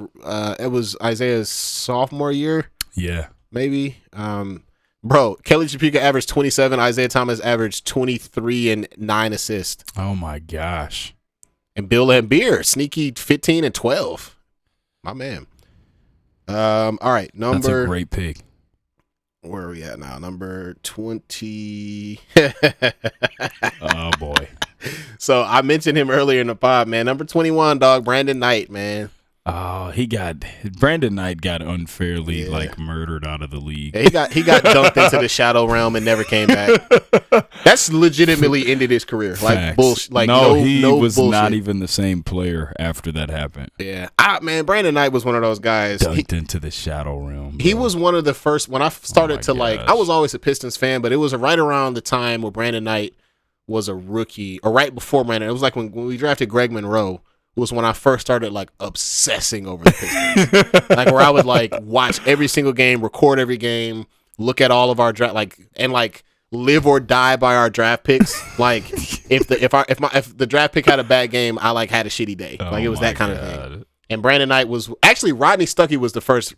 sophomore year. Yeah. Maybe. Bro, Kelly Tripucka averaged 27. Isaiah Thomas averaged 23 and 9 assists. Oh my gosh. And Bill Laimbeer, sneaky 15 and 12. My man. All right, That's a great pick. Where are we at now? Number 20. Oh boy. So I mentioned him earlier in the pod, man. Number 21, dog, Brandon Knight, man. Oh, Brandon Knight got unfairly murdered out of the league. Yeah, he got dunked into the shadow realm and never came back. That's legitimately ended his career. Like Facts. bullshit. Like he no was bullshit. not even the same player after that happened. Yeah, man, Brandon Knight was one of those guys. Dunked into the shadow realm. Bro. He was one of the first when I started to like. I was always a Pistons fan, but it was right around the time where Brandon Knight was a rookie, or right before Brandon. It was like when we drafted Greg Monroe. Was when I first started like obsessing over the Pistons. Like where I would like watch every single game, record every game, look at all of our draft, and live or die by our draft picks. Like if the draft pick had a bad game, I like had a shitty day. Like it was that kind of thing. And Brandon Knight was actually Rodney Stuckey was the first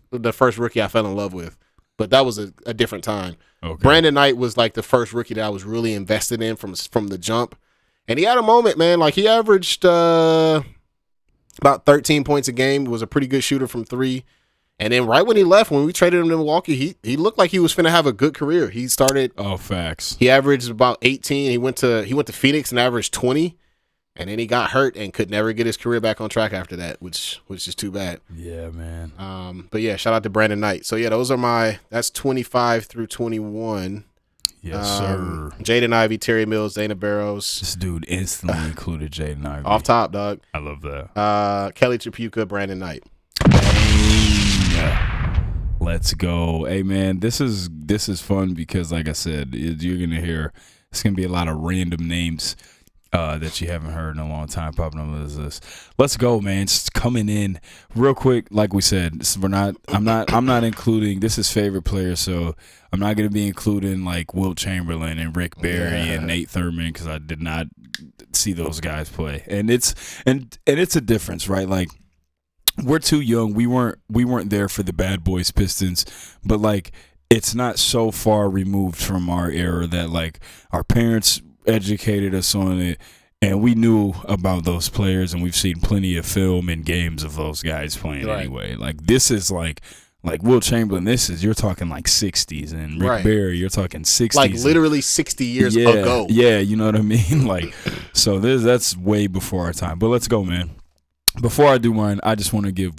rookie I fell in love with, but that was a different time. Okay. Brandon Knight was like the first rookie that I was really invested in from the jump, and he had a moment, man. Like he averaged about 13 points a game, was a pretty good shooter from three. And then right when he left, when we traded him to Milwaukee, he looked like he was finna have a good career. He started. Oh, facts. He averaged about 18. He went to Phoenix and averaged 20, and then he got hurt and could never get his career back on track after that, which is too bad. Yeah, man. But yeah, shout out to Brandon Knight. So yeah, that's 25 through 21. Yes, sir. Jaden Ivey, Terry Mills, Dana Barros. This dude instantly included Jaden Ivey. Off top, dog. I love that. Kelly Tripucka, Brandon Knight. Let's go. Hey, man, this is fun because, like I said, you're going to hear, it's going to be a lot of random names that you haven't heard in a long time popping up with this. Let's go, man. Just coming in real quick. Like we said, I'm not including, this is favorite players, so I'm not going to be including like Wilt Chamberlain and Rick Barry and Nate Thurman because I did not see those guys play. And it's a difference, right? Like we're too young. We weren't there for the Bad Boys Pistons, but like it's not so far removed from our era that like our parents educated us on it and we knew about those players and we've seen plenty of film and games of those guys playing anyway. Like this is like Wilt Chamberlain, you're talking like 60s, and Rick Barry, you're talking 60s. Like literally 60 years ago. Yeah, you know what I mean? Like, so that's way before our time. But let's go, man. Before I do mine, I just want to give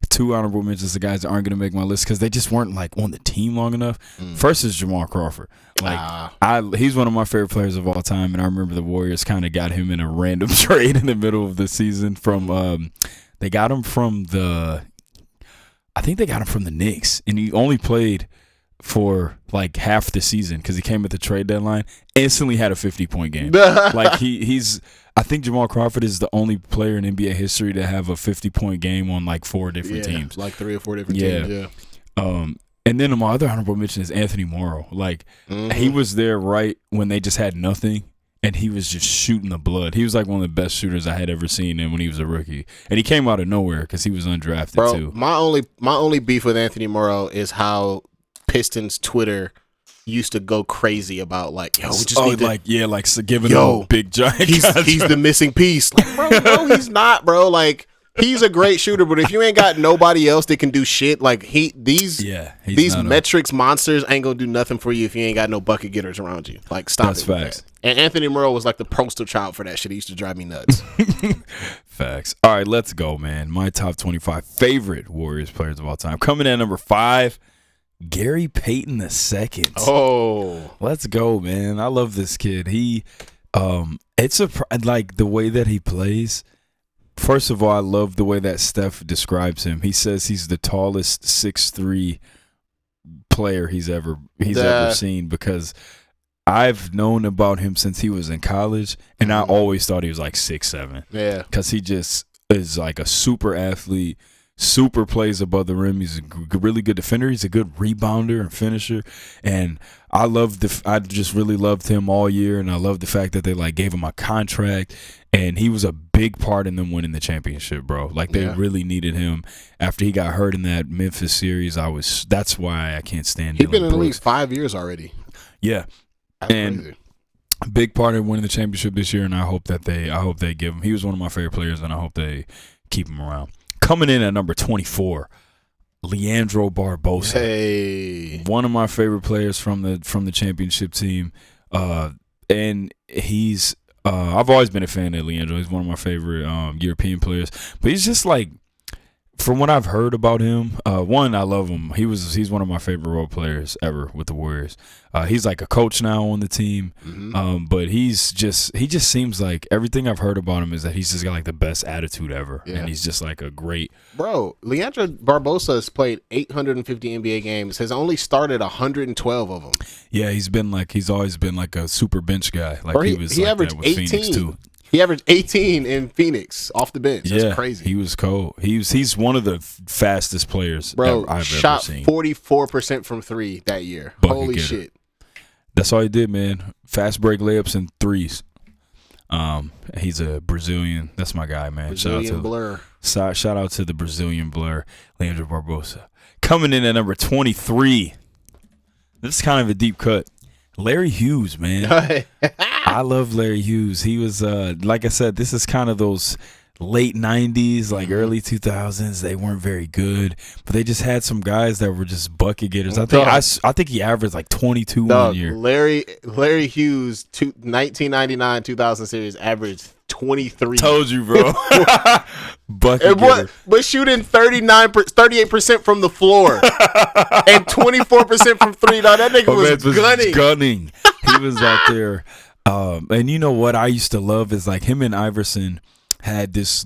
two honorable mentions to guys that aren't going to make my list because they just weren't like on the team long enough. First is Jamal Crawford. Like he's one of my favorite players of all time, and I remember the Warriors kind of got him in a random trade in the middle of the season from they got him from the Knicks, and he only played for like half the season because he came at the trade deadline, instantly had a 50-point game. Like he's I think Jamal Crawford is the only player in NBA history to have a 50-point game on like 4 different teams. Like 3 or 4 different teams. Yeah. And then my other honorable mention is Anthony Morrow. Like he was there right when they just had nothing, and he was just shooting the blood. He was like one of the best shooters I had ever seen him when he was a rookie, and he came out of nowhere because he was undrafted too. My only beef with Anthony Morrow is how Pistons Twitter used to go crazy about like, yo, we just need to giving him a big giant. He's the missing piece. Like, bro, no, he's not, bro. Like, he's a great shooter, but if you ain't got nobody else that can do shit, like these metrics monsters ain't gonna do nothing for you if you ain't got no bucket getters around you. Like, stop. That's facts. And Anthony Morrow was like the poster child for that shit. He used to drive me nuts. Facts. All right, let's go, man. My top 25 favorite Warriors players of all time. Coming in at number 5, Gary Payton II. Oh, let's go, man. I love this kid. He, it's like the way that he plays. First of all, I love the way that Steph describes him. He says he's the tallest 6'3" player he's ever seen, because I've known about him since he was in college, and I always thought he was like 6'7". Yeah, because he just is like a super athlete. Super plays above the rim. He's a really good defender. He's a good rebounder and finisher. And I just really loved him all year. And I love the fact that they like gave him a contract. And he was a big part in them winning the championship, bro. Like they really needed him after he got hurt in that Memphis series. That's why I can't stand him. He's been in the league 5 years already. Yeah. That's crazy. A big part of winning the championship this year. And I hope they give him. He was one of my favorite players, and I hope they keep him around. Coming in at number 24, Leandro Barbosa. Hey, one of my favorite players from the championship team, and he's I've always been a fan of Leandro. He's one of my favorite European players, but he's just like, from what I've heard about him, one, I love him. He's one of my favorite role players ever with the Warriors. He's like a coach now on the team, but he just seems like, everything I've heard about him is that he's just got like the best attitude ever, and he's just like a great bro. Leandro Barbosa has played 850 NBA games, has only started 112 of them. Yeah, he's always been like a super bench guy. Like, bro, he averaged 18. Phoenix too. He averaged 18 in Phoenix off the bench. That's crazy. He was cold. He's one of the fastest players I've ever seen. Shot 44% from 3 that year. Holy shit. That's all he did, man. Fast break layups and threes. He's a Brazilian. That's my guy, man. Brazilian blur. Shout out to the Brazilian blur, Leandro Barbosa. Coming in at number 23. This is kind of a deep cut. Larry Hughes, man. I love Larry Hughes. He was, like I said, this is kind of those late 90s, like early 2000s. They weren't very good, but they just had some guys that were just bucket getters. I think he averaged like 22 one year. Larry Hughes, 1999-2000 series, averaged 23. Told you, bro. Bucket getter. But shooting 38% from the floor and 24% from 3. Now that nigga was gunning. He was out there. And you know what I used to love is like him and Iverson had this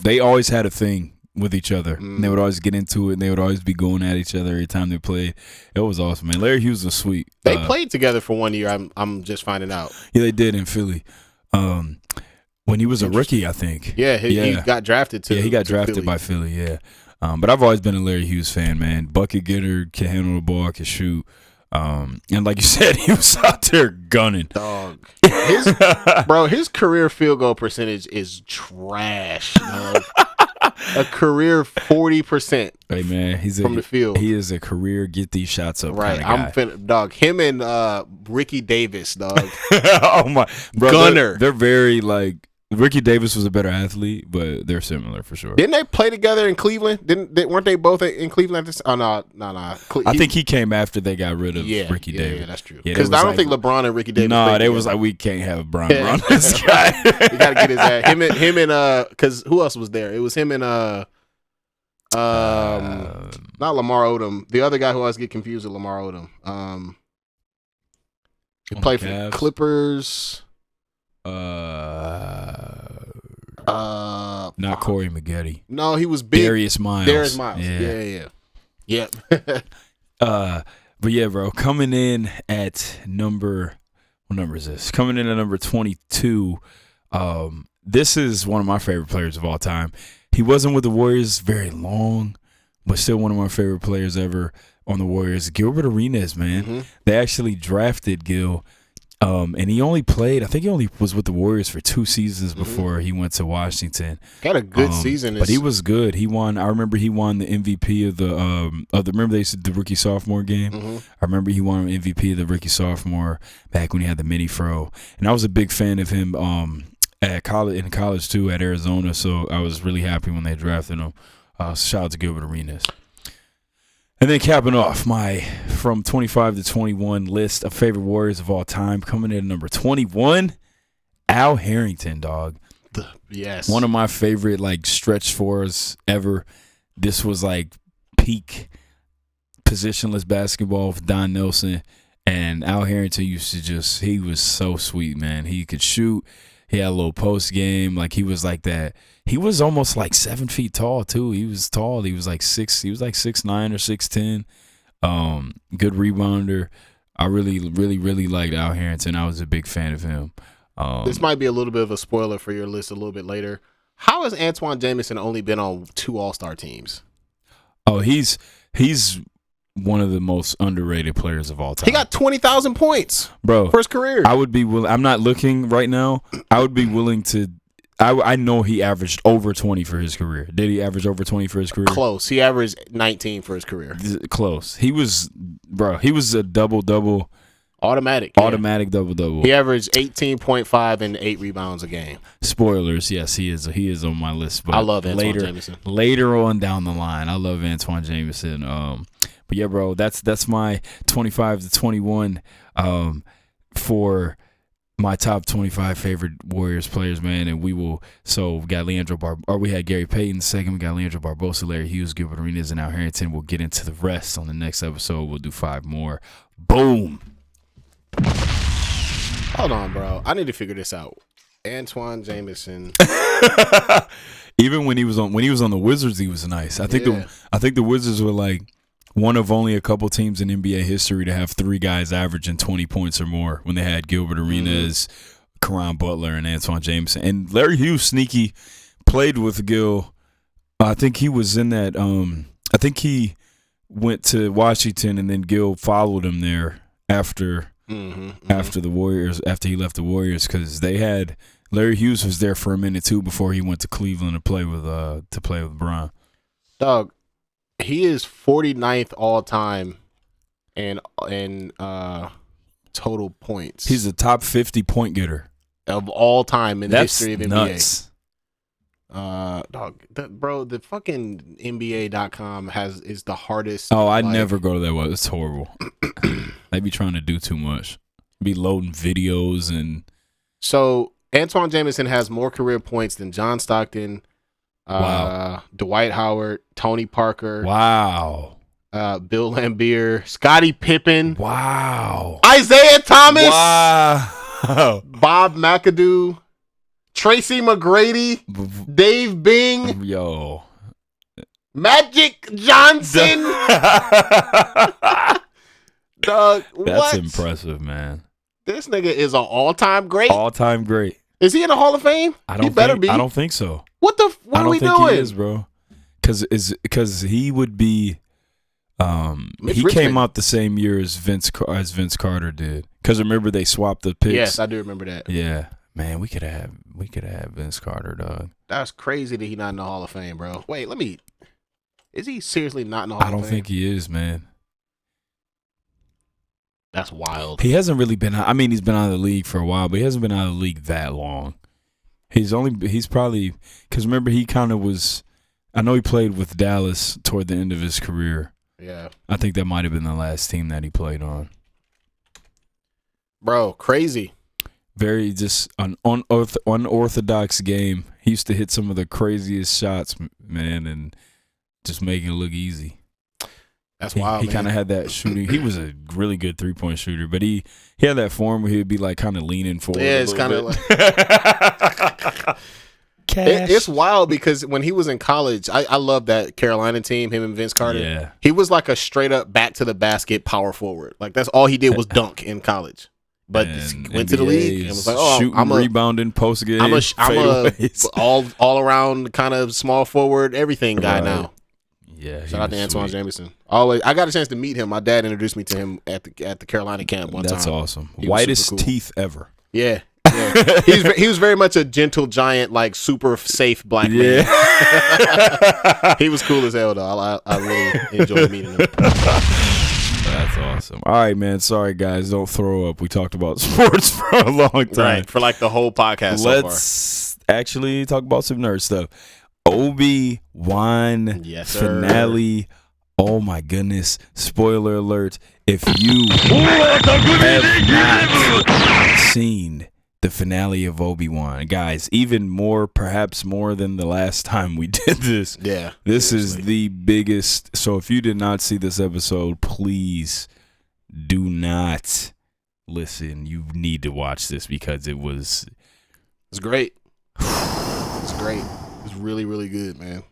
they always had a thing with each other. And they would always get into it, and they would always be going at each other every time they played. It was awesome, man. Larry Hughes was sweet. They played together for 1 year. I'm just finding out. Yeah, they did in Philly. When he was a rookie, I think. Yeah, he got drafted too. Yeah, he got drafted by Philly, yeah. But I've always been a Larry Hughes fan, man. Bucket getter, can handle the ball, can shoot. And like you said, he was out there gunning. Dog. His career field goal percentage is trash, dog. A career 40%. Hey man, from the field. He is a career get these shots up kind of guy. Dog. Him and Ricky Davis, dog. Oh my, bro, Gunner. They're very like. Ricky Davis was a better athlete, but they're similar for sure. Didn't they play together in Cleveland? Weren't they both in Cleveland? Oh no. I think he came after they got rid of Ricky Davis. Yeah, that's true. Because I don't think LeBron and Ricky Davis. No, they was like, we can't have Bron run this guy. You gotta get his ass. Him and because who else was there? It was him and not Lamar Odom. The other guy who I always get confused with Lamar Odom. He played for the Clippers. Not Corey Maggette. No, he was big. Darius Miles. Yeah. But yeah, bro, coming in at number 22. This is one of my favorite players of all time. He wasn't with the Warriors very long, but still one of my favorite players ever on the Warriors. Gilbert Arenas, man. Mm-hmm. They actually drafted Gil, and he only played. I think he only was with the Warriors for 2 seasons before he went to Washington. Got a good season, but he was good. He won. I remember he won the MVP of the. Remember they used to do the rookie sophomore game. Mm-hmm. I remember he won MVP of the rookie sophomore back when he had the mini fro, and I was a big fan of him. At college, in college too, at Arizona. So I was really happy when they drafted him. Shout out to Gilbert Arenas. And then capping off my from 25 to 21 list of favorite Warriors of all time, coming in at number 21, Al Harrington, dog. Yes. One of my favorite like stretch fours ever. This was like peak positionless basketball with Don Nelson, and Al Harrington used to he was so sweet, man. He could shoot. He had a little post game. Like he was like that. He was almost like 7 feet tall too. He was tall. He was like 6'9" or 6'10". Good rebounder. I really liked Al Harrington. I was a big fan of him. This might be a little bit of a spoiler for your list a little bit later. How has Antoine Jamison only been on 2 All-Star teams? Oh, he's one of the most underrated players of all time. He got 20,000 points, bro, for his career. I would be willing. I'm not looking right now. I would be willing to. I know he averaged over 20 for his career. Did he average over 20 for his career? Close. He averaged 19 for his career. Close. He was a double. Automatic double. He averaged 18.5 and 8 rebounds a game. Spoilers, yes, he is on my list. But I love Antoine Jamison. Later on down the line, I love Antoine Jamison. But yeah, bro, that's my 25 to 21 for my top 25 favorite Warriors players, man. And we got we had Gary Payton second. We got Leandro Barbosa, Larry Hughes, Gilbert Arenas, and Al Harrington. We'll get into the rest on the next episode. We'll do 5 more. Boom. Hold on, bro. I need to figure this out. Antoine Jamison. Even when he was on the Wizards, he was nice. I think the Wizards were like one of only a couple teams in NBA history to have 3 guys averaging 20 points or more when they had Gilbert Arenas, Caron Butler, and Antoine Jamison. And Larry Hughes, sneaky, played with Gil. I think he was in that. I think he went to Washington, and then Gil followed him there after the Warriors, after he left the Warriors, because they had Larry Hughes was there for a minute too before he went to Cleveland to play with Bron. Dog, he is 49th all time in total points. He's a top 50 point getter of all time in the history of NBA. Nuts. The fucking NBA.com is the hardest. Oh, I never go to that website. It's horrible. They be trying to do too much. Be loading videos and. So Antoine Jamison has more career points than John Stockton, Dwight Howard, Tony Parker, wow, Bill Laimbeer, Scottie Pippen, wow, Isaiah Thomas, wow, Bob McAdoo, Tracy McGrady, Dave Bing, yo, Magic Johnson. Dog, that's impressive, man. This nigga is an all-time great. All-time great. Is he in the Hall of Fame? He better be. I don't think so. What are we doing? I don't think he is, bro. Because he would be. He came out the same year as Vince Carter did. Because remember they swapped the picks. Yes, I do remember that. Yeah, man, we could have Vince Carter, dog. That's crazy that he's not in the Hall of Fame, bro. Wait, is he seriously not in the Hall of Fame? I don't think he is, man. That's wild. He hasn't really been. I mean, he's been out of the league for a while, but he hasn't been out of the league that long. He's probably because remember he kind of was. I know he played with Dallas toward the end of his career. Yeah, I think that might have been the last team that he played on. Bro, crazy. Very just an unorthodox game. He used to hit some of the craziest shots, man, and just make it look easy. That's wild. He kind of had that shooting. He was a really good 3-point shooter, but he had that form where he would be like kind of leaning forward. Yeah, it's kind of like cash. It's wild because when he was in college, I love that Carolina team, him and Vince Carter. Yeah. He was like a straight up back to the basket power forward. Like that's all he did was dunk in college. But went to the league and was like, "Oh, shooting, I'm a rebounding, post game, I'm a all around kind of small forward everything guy now." Yeah, shout out to Antoine Jameson. Always, I got a chance to meet him. My dad introduced me to him at the Carolina camp one time. That's awesome. He Whitest cool. teeth ever. Yeah. He was very much a gentle giant, like super safe black man. He was cool as hell though. I really enjoyed meeting him. That's awesome. All right, man. Sorry, guys. Don't throw up. We talked about sports for a long time. Right, for like the whole podcast Let's actually talk about some nerd stuff. Obi-Wan finale. Oh, my goodness. Spoiler alert. If you have not seen the finale of Obi-Wan, guys, even more, perhaps more than the last time we did this. Yeah. This is the biggest. So if you did not see this episode, please do not listen. You need to watch this because it was. It's great. It's great. It's really, really good, man.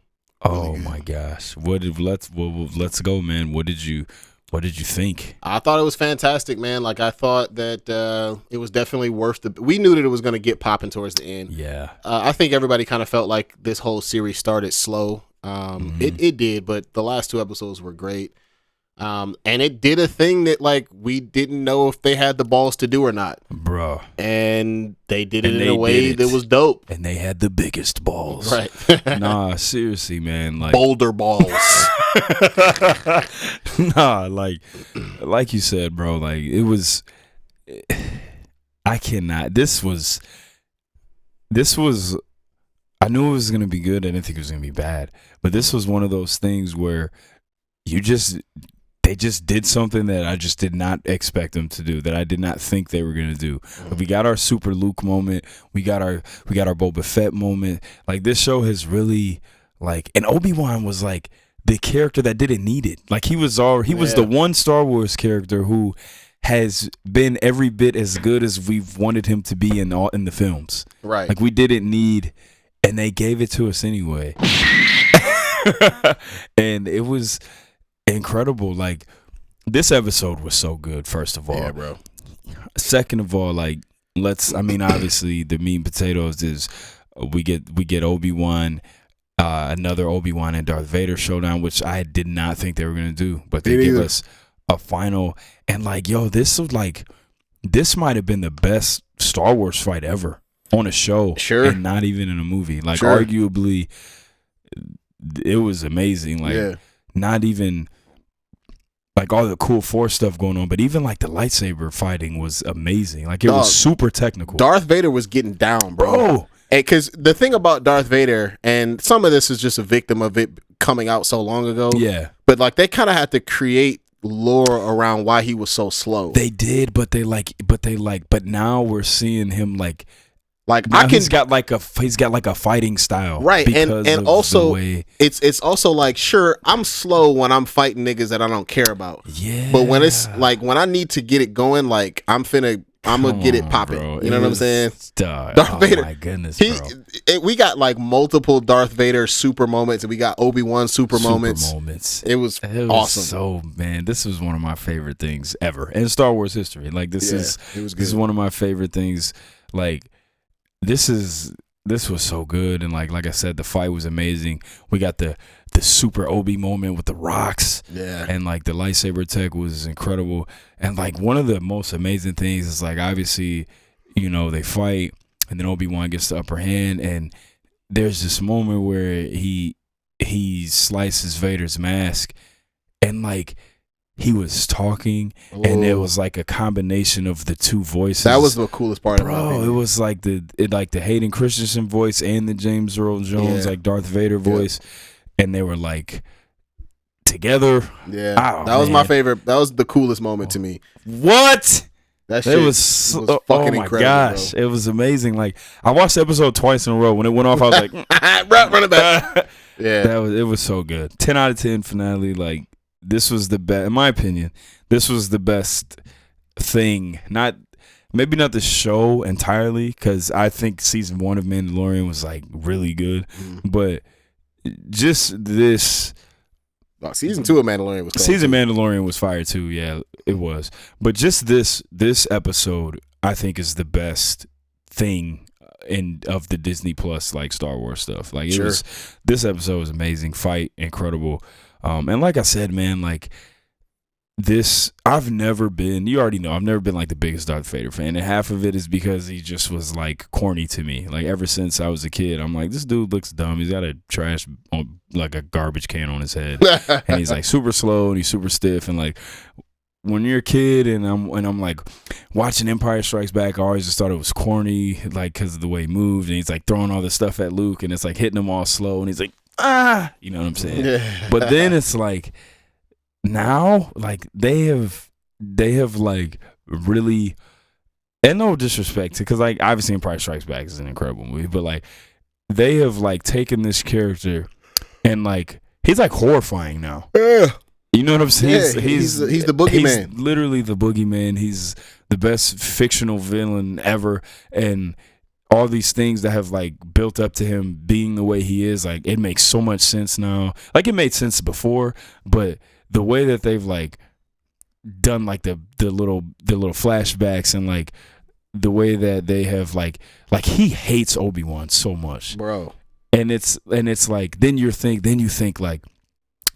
Really good. My gosh! Let's go, man. What did you think? I thought it was fantastic, man. Like I thought that it was definitely worth the. We knew that it was going to get popping towards the end. Yeah. I think everybody kind of felt like this whole series started slow. It did, but the last 2 episodes were great. And it did a thing that like we didn't know if they had the balls to do or not, bro. And they did it in a way that was dope. And they had the biggest balls, right? Nah, seriously, man. Like boulder balls. Nah, like you said, bro. Like it was. I cannot. This was. I knew it was gonna be good. I didn't think it was gonna be bad. But this was one of those things where they just did something that I just did not expect them to do, that I did not think they were gonna do. But we got our Super Luke moment. We got our Boba Fett moment. Like this show has really and Obi-Wan was like the character that didn't need it. Like he was the one Star Wars character who has been every bit as good as we've wanted him to be in the films. Right. Like we didn't need, and they gave it to us anyway. And it was incredible. Like this episode was so good, first of all. Yeah, bro. Second of all, obviously the meat and potatoes is we get Obi-Wan, another Obi-Wan and Darth Vader showdown, which I did not think they were gonna do, but they give us a final. And this might have been the best Star Wars fight ever on a show, sure, and not even in a movie. Arguably, it was amazing. Not even all the cool Force stuff going on, but even the lightsaber fighting was amazing. It was super technical. Darth Vader was getting down, bro. Because the thing about Darth Vader, and some of this is just a victim of it coming out so long ago. Yeah, but they kind of had to create lore around why he was so slow. They did, but now we're seeing him he's got a fighting style, right? And also it's also sure, I'm slow when I'm fighting niggas that I don't care about. Yeah, but when it's when I need to get it going, I'm gonna get it popping. You know what I'm saying? Darth Vader. My goodness, bro. We got multiple Darth Vader super moments, and we got Obi-Wan super moments. It was awesome. So man, this was one of my favorite things ever in Star Wars history. This is one of my favorite things. This was so good, and like I said, the fight was amazing. We got the super Obi moment with the rocks, and the lightsaber tech was incredible. And one of the most amazing things is obviously, they fight, and then Obi-Wan gets the upper hand, and there's this moment where he slices Vader's mask, and he was talking, and it was a combination of the two voices. That was the coolest part, bro. It was the Hayden Christensen voice and the James Earl Jones Darth Vader voice, and they were together. Yeah, that was my favorite. That was the coolest moment to me. What? That shit was fucking incredible. Oh my gosh, bro. It was amazing. I watched the episode twice in a row. When it went off, I was like, run it back. Yeah, it was so good. 10 out of 10 finale. This was the best, in my opinion. This was the best thing. Not maybe not the show entirely, because I think season 1 of Mandalorian was like really good, but just this. Season 2 of Mandalorian was Mandalorian was fire too. Yeah, it was. But just this episode, I think, is the best thing of the Disney Plus like Star Wars stuff. Like this episode was amazing. Fight incredible. And like I said, man, like this, I've never been like the biggest Darth Vader fan, and half of it is because he just was like corny to me. Like ever since I was a kid, I'm like, this dude looks dumb. He's got a trash like a garbage can on his head, and he's like super slow and he's super stiff. And like when you're a kid and I'm like watching Empire Strikes Back, I always just thought it was corny, like because of the way he moved, and he's like throwing all this stuff at Luke, and it's like hitting him all slow, and he's like, you know what I'm saying? Yeah. But then it's like, now, like they have like really, and no disrespect, because like obviously Empire Strikes Back is an incredible movie, but like they have like taken this character and like he's like horrifying now. Yeah. You know what I'm saying? Yeah, he's the boogeyman. He's literally the boogeyman. He's the best fictional villain ever, and all these things that have like built up to him being the way he is, like it makes so much sense now. Like it made sense before, but the way that they've like done like the little flashbacks, and like the way that they have like he hates Obi-Wan so much, bro. And it's like then you think like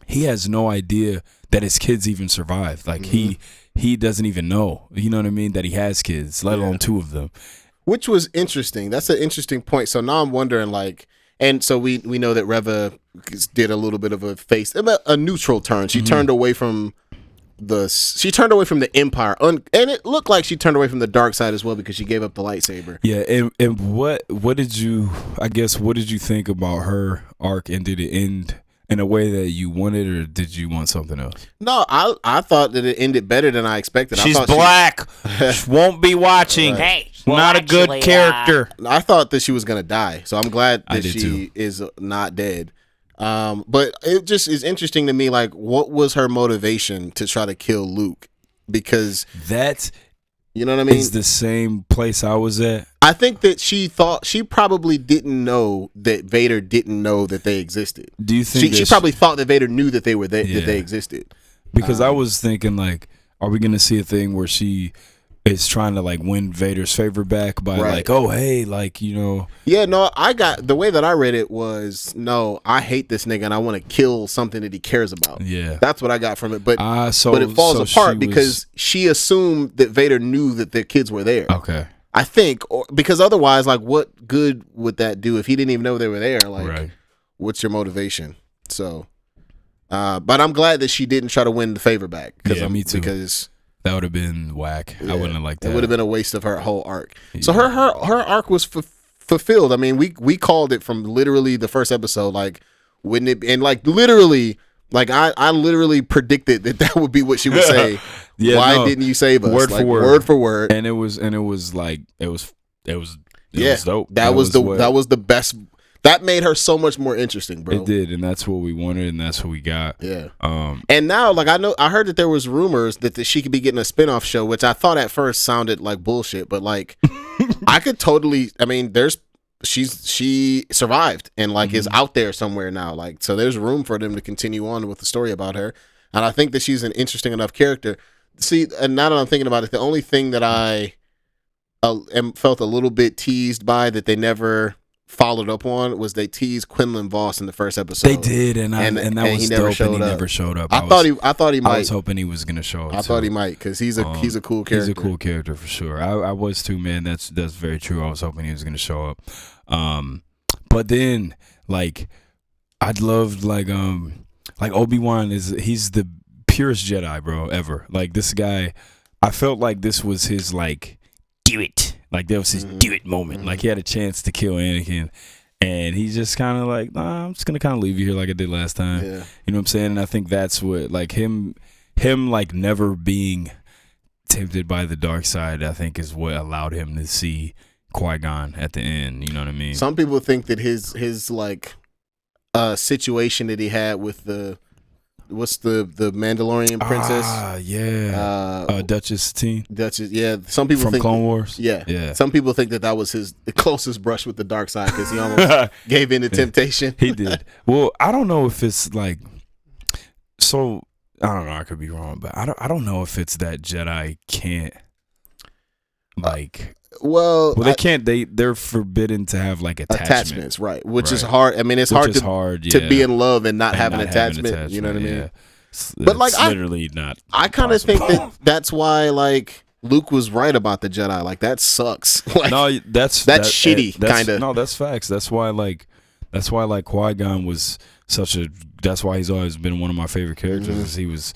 he has no idea that his kids even survived. Like he doesn't even know, you know what I mean, that he has kids, let alone 2 of them. Which was interesting. That's an interesting point. So now I'm wondering, like, and so we know that Reva did a little bit of a neutral turn. She turned away from the Empire, and it looked like she turned away from the dark side as well because she gave up the lightsaber. Yeah, and what did you think about her arc, and did it end in a way that you wanted, or did you want something else? No, I thought that it ended better than I expected. She's black. She won't be watching. Hey, not a good character. I thought that she was gonna die, so I'm glad that she is not dead. But it just is interesting to me, like, what was her motivation to try to kill Luke? Because that, you know what I mean, is the same place I was at. I think that she probably didn't know that Vader didn't know that they existed. Do you think she probably thought that Vader knew that they were there, that they existed? Because I was thinking, like, are we gonna see a thing where she is trying to like win Vader's favor back by like, oh hey, like, you know? Yeah, no, I got the way that I read it was, no, I hate this nigga and I want to kill something that he cares about. Yeah, that's what I got from it. But but it falls apart because she assumed that Vader knew that their kids were there. Okay, I think, because otherwise, like, what good would that do if he didn't even know they were there? Like, what's your motivation? So, but I'm glad that she didn't try to win the favor back. Yeah, me too. Because that would have been whack. I wouldn't have liked that. It would have been a waste of her whole arc. Yeah. So her arc was fulfilled. I mean, we called it from literally the first episode. Like, wouldn't it? And like literally, like I literally predicted that would be what she would say. Yeah, why didn't you save us? Word for word. And it was like it was dope. That was the best. That made her so much more interesting, bro. It did, and that's what we wanted, and that's what we got. Yeah. And now, like, I heard that there was rumors that she could be getting a spinoff show, which I thought at first sounded like bullshit, but like, I could totally. I mean, she survived and like is out there somewhere now, like, so there's room for them to continue on with the story about her, and I think that she's an interesting enough character. See, and now that I'm thinking about it, the only thing that I felt a little bit teased by that they never followed up on was they teased Quinlan Voss in the first episode. They did, and that was he dope. And he never showed up. I thought he might. I was hoping he was gonna show up. I thought he might, because he's a cool character. He's a cool character for sure. I was too, man. That's very true. I was hoping he was gonna show up. But then like I'd loved like Obi-Wan he's the purest Jedi, bro, ever. Like this guy, I felt like this was his like do it. Like that was his do it moment. Like he had a chance to kill Anakin, and he just kind of like, nah, I'm just gonna kind of leave you here like I did last time. Yeah. You know what I'm saying? And I think that's what like him like never being tempted by the dark side, I think, is what allowed him to see Qui-Gon at the end. You know what I mean? Some people think that his like situation that he had with the what's the Mandalorian princess? Duchess Satine. Duchess. Yeah, some people from think Clone Wars. Yeah. Some people think that was the closest brush with the dark side because he almost gave in to temptation. He did. Well, I don't know if it's like. So I don't know. I could be wrong, but I don't know if it's that Jedi can't like. They can't. They're forbidden to have like attachments, right? Which is hard. I mean, it's hard to be in love and not have an attachment. You know what I mean? Yeah. But like, literally not. I kind of think that's why like Luke was right about the Jedi. Like that sucks. Like, no, that's shitty. Kind of. No, that's facts. That's why Qui-Gon was such a. That's why he's always been one of my favorite characters. He was.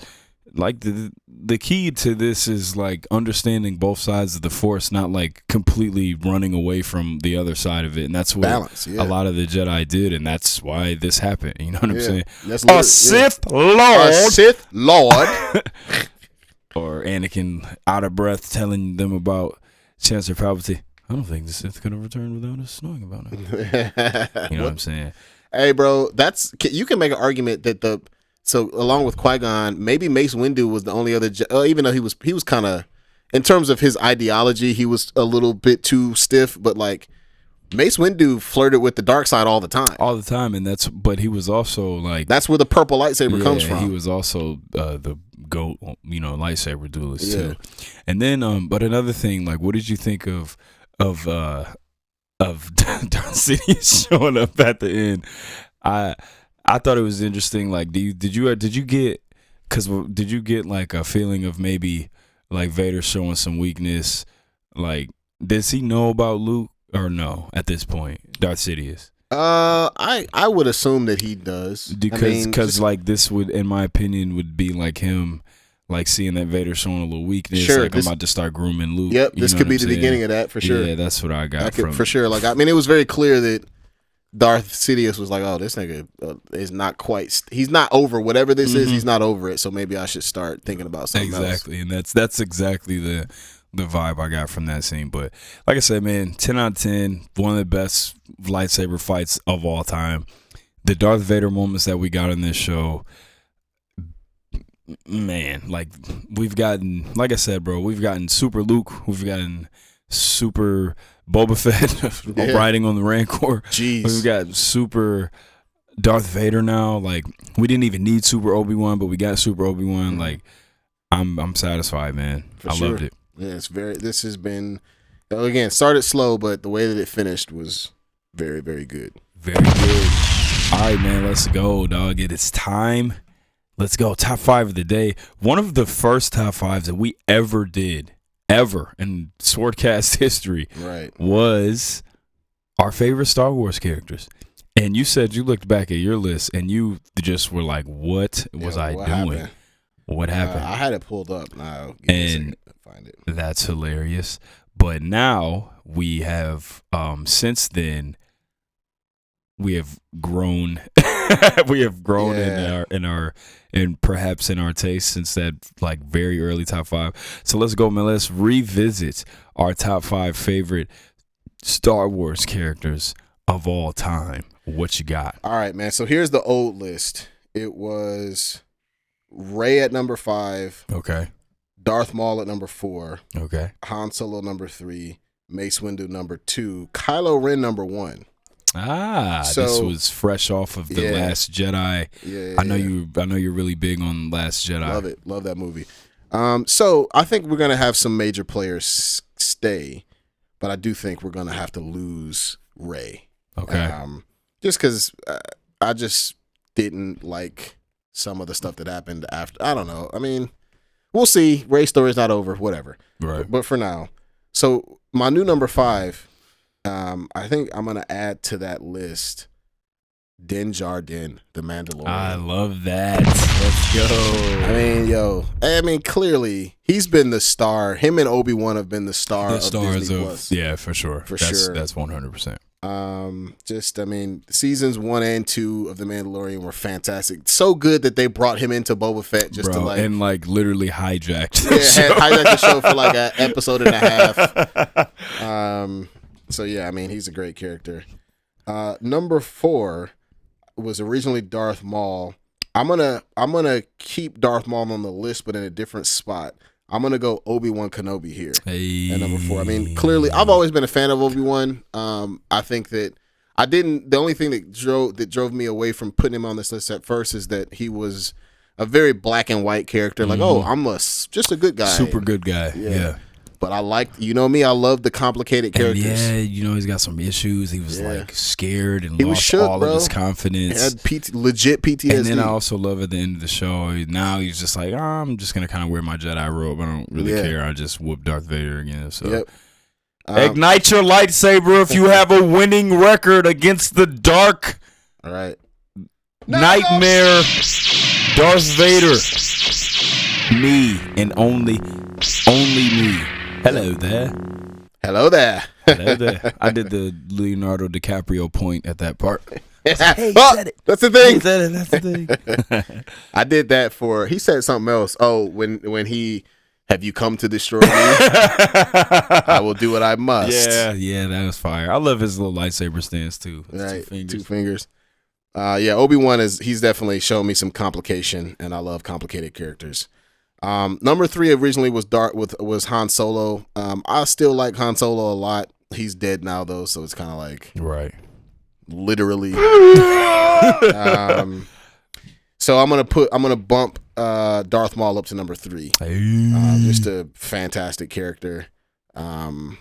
Like the key to this is like understanding both sides of the Force, not like completely running away from the other side of it, and that's what a lot of the Jedi did, and that's why this happened. You know what I'm saying? A Sith Lord, or Anakin out of breath telling them about Chancellor Palpatine. I don't think the Sith could have returned without us knowing about it. You know what I'm saying? Hey, bro, you can make an argument that So along with Qui-Gon, maybe Mace Windu was the only other, even though he was kind of, in terms of his ideology, he was a little bit too stiff, but like Mace Windu flirted with the dark side all the time. And but he was also like, that's where the purple lightsaber comes from. He was also the GOAT, lightsaber duelist too. And then, but another thing, like, what did you think of Darth Sidious showing up at the end? I thought it was interesting. Like, did you get like a feeling of maybe like Vader showing some weakness? Like, does he know about Luke or no at this point, Darth Sidious? I would assume that he does because like this would, in my opinion, would be like him. Like seeing that Vader showing a little weakness, I'm about to start grooming Luke. Yep, this could be the beginning of that for sure. Yeah, that's what I got from for sure. Like, I mean, it was very clear that Darth Sidious was like, "Oh, this nigga is not quite. He's not over whatever this is. He's not over it. So maybe I should start thinking about something else." Exactly, and that's exactly the vibe I got from that scene. But like I said, man, 10 out of 10, one of the best lightsaber fights of all time. The Darth Vader moments that we got in this show. Man, like we've gotten, like I said, bro, we've gotten Super Luke, we've gotten Super Boba Fett riding on the Rancor. Jeez, we've got Super Darth Vader now. Like we didn't even need Super Obi-Wan, but we got Super Obi-Wan. Like I'm satisfied, man. I loved it. Yeah, this has been, again, started slow, but the way that it finished was very, very good. Very good. All right, man, let's go, dog. It is time. Let's go. Top 5 of the day. One of the first top 5s that we ever did, in SwordCast history, was our favorite Star Wars characters. And you said you looked back at your list and you just were like, what was I doing? Happened? What happened? I had it pulled up. Now, and find it. That's hilarious. But now we have, since then, we have grown. We have grown in perhaps in our taste since that like very early top 5. So let's go, man. Let's revisit our top 5 favorite Star Wars characters of all time. What you got? All right, man. So here's the old list. It was Rey at number 5. Okay. Darth Maul at number 4. Okay. Han Solo number 3. Mace Windu number 2. Kylo Ren number 1. So, this was fresh off of the Last Jedi. Yeah, I know you're really big on Last Jedi. Love it. Love that movie. So I think we're gonna have some major players stay, but I do think we're gonna have to lose Rey. Okay. Just because I just didn't like some of the stuff that happened after. I don't know. I mean, we'll see. Rey's story's not over. Whatever. Right. But for now, so my new number 5. I think I'm gonna add to that list Din Djarin, the Mandalorian. I love that. Let's go. I mean, clearly he's been the star. Him and Obi-Wan have been the stars of Disney Plus. Yeah, for sure. That's 100%. Seasons 1 and 2 of the Mandalorian were fantastic. So good that they brought him into Boba Fett to literally hijacked. Hijacked the show for like an episode and a half. So yeah, I mean, he's a great character. Number 4 was originally Darth Maul. I'm gonna keep Darth Maul on the list, but in a different spot. I'm gonna go Obi-Wan Kenobi here at number 4. I mean, clearly, I've always been a fan of Obi-Wan. I think that the only thing that drove me away from putting him on this list at first is that he was a very black and white character. Like, I'm just a good guy, super good guy. Yeah. But I like, me, I love the complicated characters. And he's got some issues. He was like scared and he lost shook, all of his confidence. He had legit PTSD. And then I also love at the end of the show, now he's just like, I'm just going to kind of wear my Jedi robe. I don't really care. I just whoop Darth Vader again. So ignite your lightsaber if you have a winning record against the dark. All right. Nightmare Darth Vader. Me and only me. Hello there. Hello there. Hello there. I did the Leonardo DiCaprio point at that part. Hey, that's the thing. That's the thing. I did that he said something else. Oh, when have you come to destroy me? I will do what I must. Yeah, that was fire. I love his little lightsaber stance too. Right, two fingers. Obi-Wan he's definitely shown me some complication, and I love complicated characters. Number 3 originally was Han Solo. I still like Han Solo a lot. He's dead now though, so it's kind of like literally. So I'm gonna bump Darth Maul up to number 3. Just a fantastic character. Who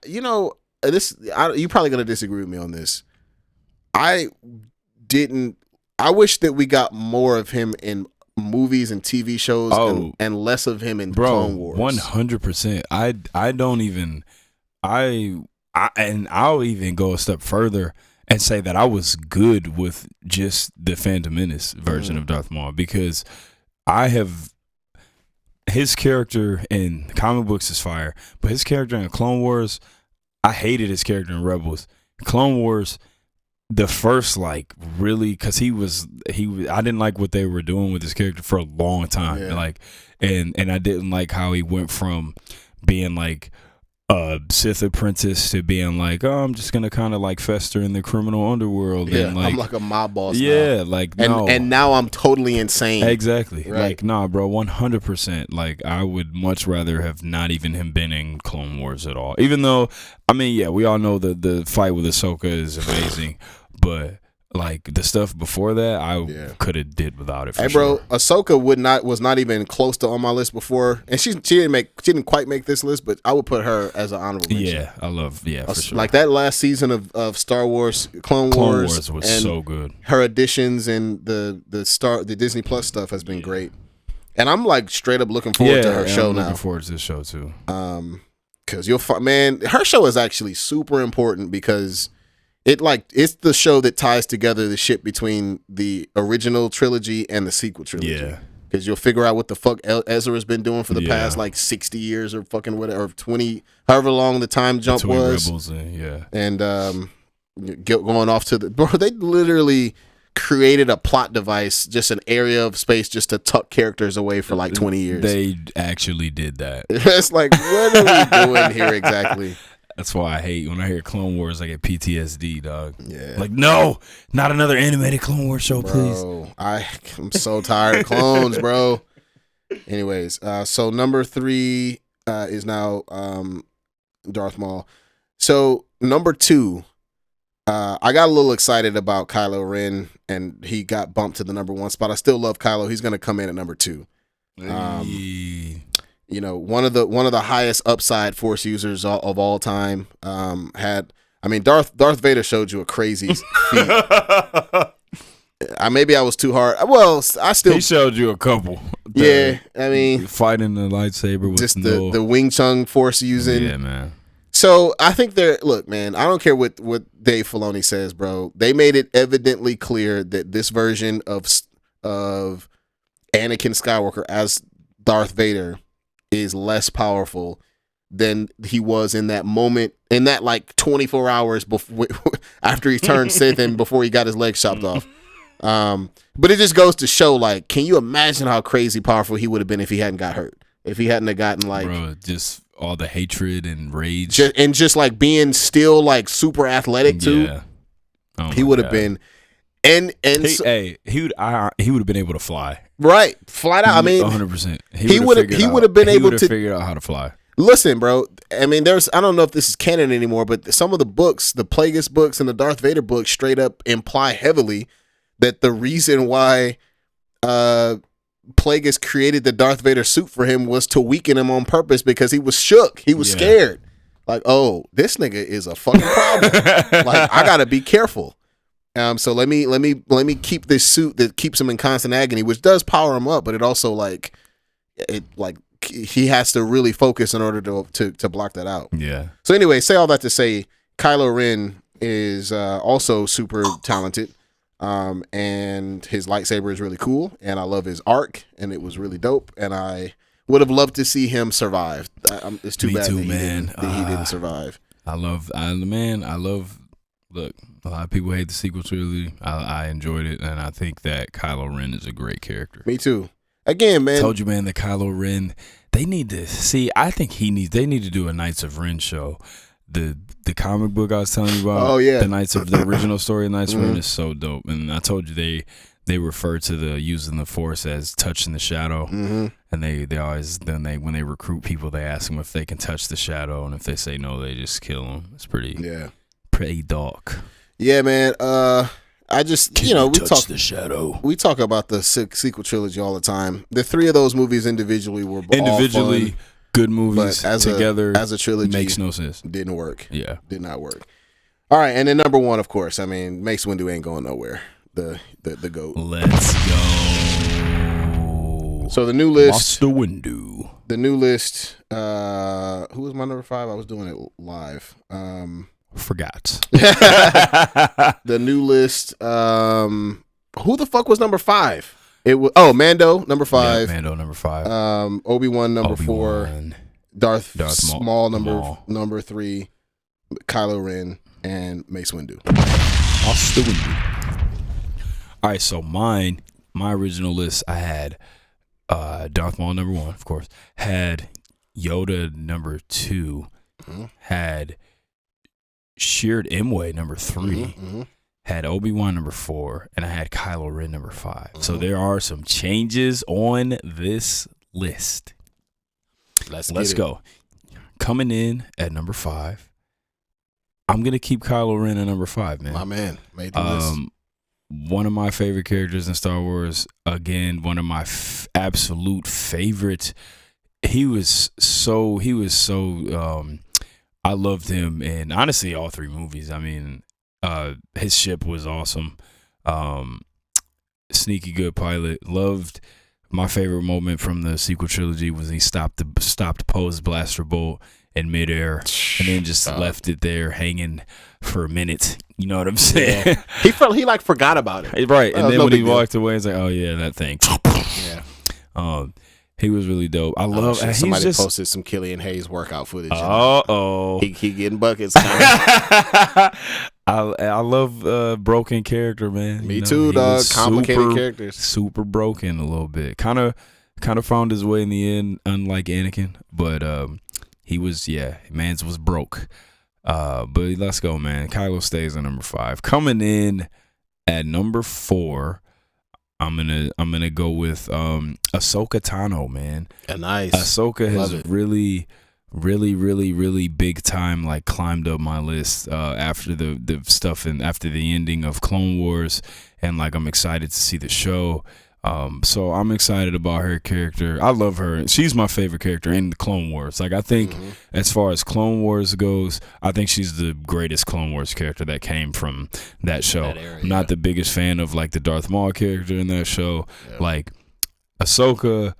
you're probably gonna disagree with me on this. I wish that we got more of him in movies and TV shows and less of him in Clone Wars. 100%. And I'll even go a step further and say that I was good with just the Phantom Menace version of Darth Maul, because his character in comic books is fire, but his character in Clone Wars, I hated his character in Rebels. Clone Wars, the first really, because I didn't like what they were doing with his character for a long time. And I didn't like how he went from being like a Sith apprentice to being like, I'm just gonna kind of like fester in the criminal underworld. Yeah, and I'm like a mob boss. Yeah, now. And now I'm totally insane. Exactly. Right. Nah, bro, 100%. Like, I would much rather have not even him been in Clone Wars at all. Even though, we all know the fight with Ahsoka is amazing, but like the stuff before that, I could have did without it. Ahsoka was not even close to on my list before, and she didn't quite make this list, but I would put her as an honorable mention. Yeah, I love for sure. Like that last season of Star Wars, Clone Wars was so good. Her additions and the Disney Plus stuff has been great, and I'm like straight up looking forward to her show now. Looking forward to this show too. Because her show is actually super important because it's the show that ties together the shit between the original trilogy and the sequel trilogy. Yeah. Because you'll figure out what the fuck Ezra's been doing for the past 60 years or fucking whatever, or 20, however long the time jump was. Rebels, and going off to they literally created a plot device, just an area of space just to tuck characters away for 20 years. They actually did that. It's like, what are we doing here exactly? That's why I hate when I hear Clone Wars. I get PTSD, dog. Yeah. Like, no, not another animated Clone Wars show, please. I'm so tired of clones, bro. Anyways, so number 3 is now Darth Maul. So number 2, I got a little excited about Kylo Ren, and he got bumped to the number 1 spot. I still love Kylo. He's going to come in at number 2. One of the highest upside Force users of all time. Darth Vader showed you a crazy feat. Maybe I was too hard. Well, he showed you a couple. Fighting the lightsaber with just the Wing Chun Force using. Yeah, man. So I think look, man, I don't care what Dave Filoni says, bro. They made it evidently clear that this version of Anakin Skywalker as Darth Vader is less powerful than he was in that moment, in that 24 hours before after he turned Sith and before he got his legs chopped off. But it just goes to show, can you imagine how crazy powerful he would have been if he hadn't got hurt? If he hadn't have gotten bro, just all the hatred and rage, just being still super athletic too. Yeah. He would have been. And he would have been able to fly. Right, flat out. I mean, 100%. He would have been able to figure out how to fly. Listen, bro. I mean, I don't know if this is canon anymore, but some of the books, the Plagueis books and the Darth Vader books, straight up imply heavily that the reason why Plagueis created the Darth Vader suit for him was to weaken him on purpose because he was shook. He was scared. Like, oh, this nigga is a fucking problem. Like, I gotta be careful. So let me keep this suit that keeps him in constant agony, which does power him up, but it also he has to really focus in order to block that out. Yeah. So anyway, say all that to say, Kylo Ren is also super talented, and his lightsaber is really cool, and I love his arc, and it was really dope, and I would have loved to see him survive. It's too bad that he didn't survive. Look, a lot of people hate the sequel trilogy. I enjoyed it, and I think that Kylo Ren is a great character. Me too. Again, man. I told you, man, the Kylo Ren, they need to see. I think they need to do a Knights of Ren show. The comic book I was telling you about. Oh yeah, the original story of Knights of Ren is so dope. And I told you they refer to the using the Force as touching the shadow. Mm-hmm. And they always when they recruit people, they ask them if they can touch the shadow, and if they say no, they just kill them. It's pretty dark. Yeah, man. I just we talk the shadow. We talk about the sequel trilogy all the time. The three of those movies individually were all fun, good movies, but together as a trilogy makes no sense. Didn't work. Yeah, did not work. All right, and then number one, of course. I mean, Mace Windu ain't going nowhere. The GOAT. Let's go. So the new list. Master Windu. The new list. Who was my number 5? I was doing it live. Forgot. The new list. Who the fuck was number 5? It was Mando number 5. Yeah, Mando number 5. Obi-Wan number 4. Darth Maul number 3. Kylo Ren and Mace Windu. Master Windu. All right, so my original list, I had Darth Maul number 1, of course. Had Yoda number 2. Mm-hmm. Had Sheard Imwe number 3. Mm-hmm. Had Obi-Wan number 4, and I had Kylo Ren number 5. Mm-hmm. So there are some changes on this list. Let's go. Coming in at number 5. I'm gonna keep Kylo Ren at number 5, man. My man made the list. One of my favorite characters in Star Wars. Again, one of my absolute favorite. He was so. I loved him, and honestly, all 3 movies. I mean, his ship was awesome. Sneaky good pilot. Loved. My favorite moment from the sequel trilogy was he stopped Poe's blaster bolt in midair and then just left it there hanging for a minute. You know what I'm saying? Yeah. He like forgot about it. Right. And then when he walked away, it's like, oh yeah, that thing. Yeah. He was really dope. I love somebody posted some Killian Hayes workout footage. He getting buckets. I love broken character, man. Me too, dog. Complicated characters. Super broken a little bit. Kind of found his way in the end, unlike Anakin, but he was man's was broke. But let's go, man. Kylo stays at number 5. Coming in at number 4, I'm gonna go with Ahsoka Tano, man. Nice. Ahsoka has really big time like climbed up my list after the stuff and after the ending of Clone Wars, and like I'm excited to see the show. So I'm excited about her character. I love her. She's my favorite character in the Clone Wars. Like I think as far as Clone Wars goes, I think she's the greatest Clone Wars character that came from that show. I'm not the biggest fan of like the Darth Maul character in that show. Yeah. Like Ahsoka,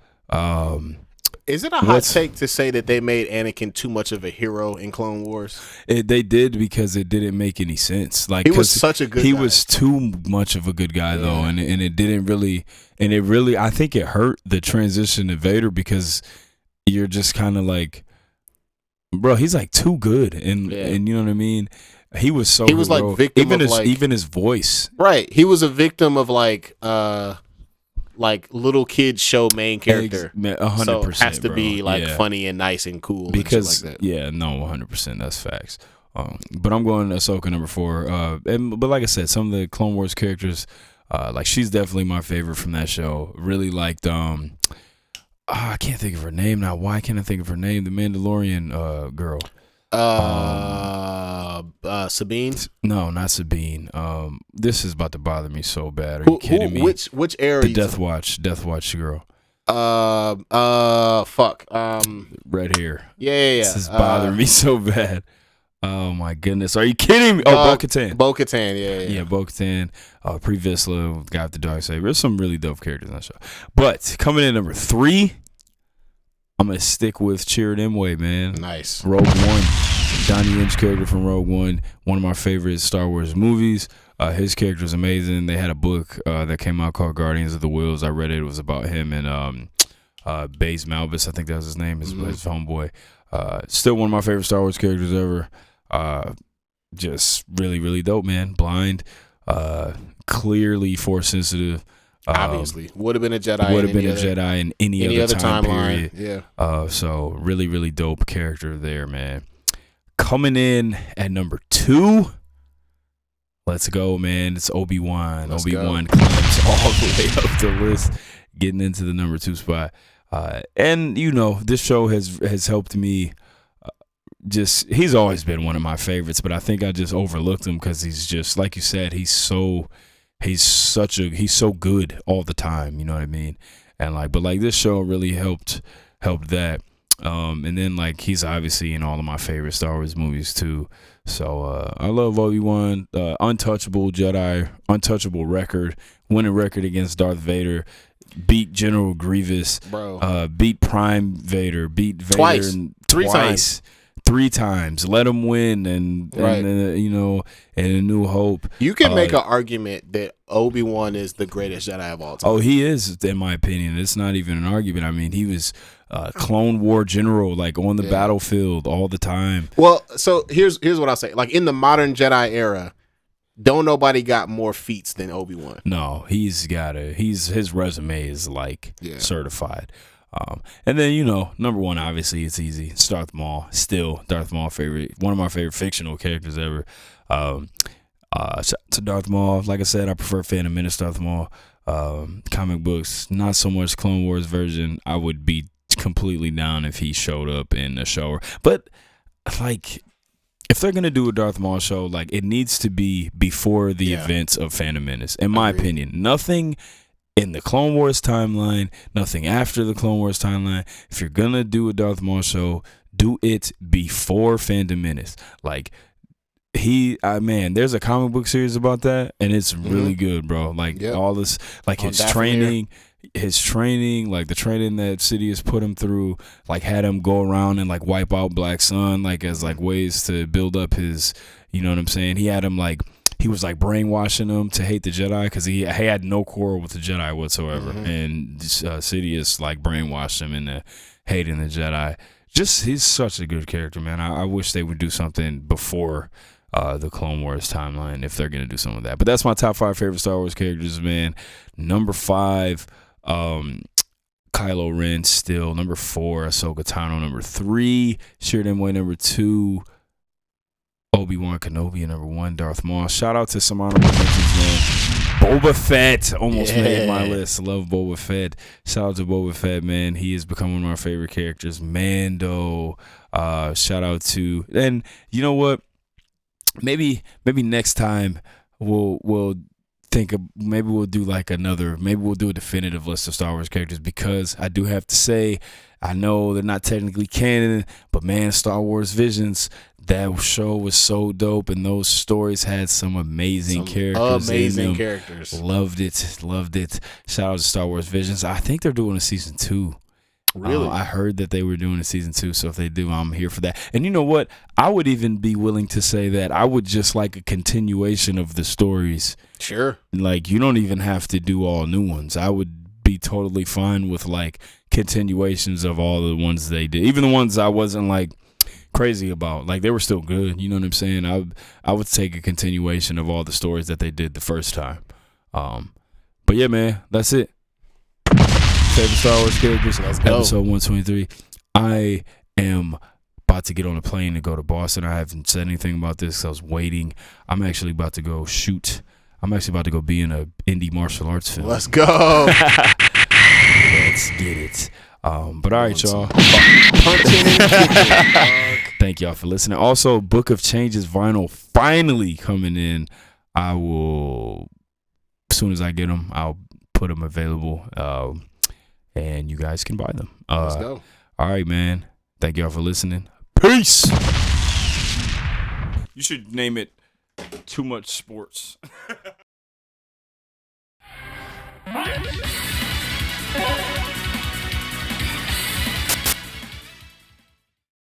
is it a hot take to say that they made Anakin too much of a hero in Clone Wars? They did, because it didn't make any sense. Like he was such a good guy. He was too much of a good guy though, and it didn't really, and it really, I think it hurt the transition to Vader, because you're just kind of like, bro, he's like too good, and you know what I mean. He was like victim even his voice. Right, he was a victim of like little kid show main character. 100%, so it has to bro. be like funny and nice and cool because and shit like that. 100%, that's facts. But I'm going Ahsoka number 4. But like I said, some of the Clone Wars characters, like she's definitely my favorite from that show. Really liked I can't think of her name now. Why can't I think of her name? The Mandalorian girl. Sabine? No, not Sabine. This is about to bother me so bad. Are you kidding me? Which area? The Death Watch girl. Fuck. Red hair. Yeah. This is bothering me so bad. Oh my goodness. Are you kidding me? Oh, Bo-Katan. Bo-Katan, yeah. Bo-Katan. Pre Vizsla, guy with the dark saber. There's some really dope characters on that show. But coming in number 3, I'm gonna stick with Chirrut Îmwe, man. Nice. Rogue One. Donnie Yen's character from Rogue One of my favorite Star Wars movies. His character is amazing. They had a book that came out called Guardians of the Wills. I read it. It was about him and Baze Malbus. I think that was his name. His homeboy. Still one of my favorite Star Wars characters ever. Just really, really dope, man. Blind. Clearly Force sensitive. Obviously, would have been a Jedi. Would have been a Jedi in any other time period. Yeah. So really, really dope character there, man. Coming in at number 2, let's go, man. It's Obi-Wan. Obi-Wan climbs all the way up the list, getting into the number 2 spot. And this show has helped me. He's always been one of my favorites, but I think I just overlooked him because he's just, like you said, he's so good all the time. You know what I mean? And but this show really helped that. And then he's obviously in all of my favorite Star Wars movies too. So I love Obi-Wan. Untouchable Jedi, untouchable record, winning record against Darth Vader, beat General Grievous, bro. Beat Prime Vader, beat Vader twice, three times, let him win, and and A New Hope. You can make an argument that Obi-Wan is the greatest Jedi of all time. Oh, he is, in my opinion. It's not even an argument. I mean, he was Clone War general, on the battlefield all the time. Well, so here's what I'll say. In the modern Jedi era, don't nobody got more feats than Obi-Wan. No, his resume is certified. And then number 1, obviously it's easy. It's Darth Maul. Still Darth Maul favorite, one of my favorite fictional characters ever. To Darth Maul, like I said, I prefer Phantom Menace Darth Maul. Comic books, not so much Clone Wars version. I would be completely down if he showed up in the show. But if they're gonna do a Darth Maul show, it needs to be before the events of Phantom Menace. In my opinion, nothing in the Clone Wars timeline, nothing after the Clone Wars timeline. If you're gonna do a Darth Maul show, do it before Phantom Menace. There's a comic book series about that, and it's really good, bro. All this, his training, the training that Sidious put him through, had him go around and wipe out Black Sun, as ways to build up his, you know what I'm saying? He had him he was brainwashing him to hate the Jedi because he had no quarrel with the Jedi whatsoever, and Sidious brainwashed him into hating the Jedi. He's such a good character, man. I wish they would do something before the Clone Wars timeline if they're gonna do some of that. But that's my top 5 favorite Star Wars characters, man. Number 5, Kylo Ren. Still number 4, Ahsoka Tano. Number 3, Chirrut Îmwe. Number 2, Obi-Wan Kenobi. Number 1, Darth Maul. Shout out to some honorable mentions, man. Boba Fett almost made my list. Love Boba Fett. Shout out to Boba Fett, man. He has become one of my favorite characters. Mando. Shout out to, and you know what? Maybe next time we'll think of, maybe we'll do we'll do a definitive list of Star Wars characters, because I do have to say, I know they're not technically canon, but man, Star Wars Visions, that show was so dope, and those stories had some amazing characters. Amazing characters. Loved it. Shout out to Star Wars Visions. I think they're doing a season 2. Really? I heard that they were doing a season 2, so if they do, I'm here for that. And you know what? I would even be willing to say that I would just like a continuation of the stories. Sure. You don't even have to do all new ones. I would be totally fine with continuations of all the ones they did, even the ones I wasn't crazy about. They were still good. You know what I'm saying? I would take a continuation of all the stories that they did the first time. But yeah, man, that's it. Favorite Star Wars characters. Let's go. Episode 123. I am about to get on a plane to go to Boston. I haven't said anything about this. I was waiting. I'm actually about to go shoot. I'm actually about to go be in a indie martial arts film. Let's go. Let's get it. But all right, y'all. Thank y'all for listening. Also, Book of Changes vinyl finally coming in. I will, as soon as I get them, I'll put them available, and you guys can buy them. Let's go. All right, man. Thank y'all for listening. Peace. You should name it Too Much Sports.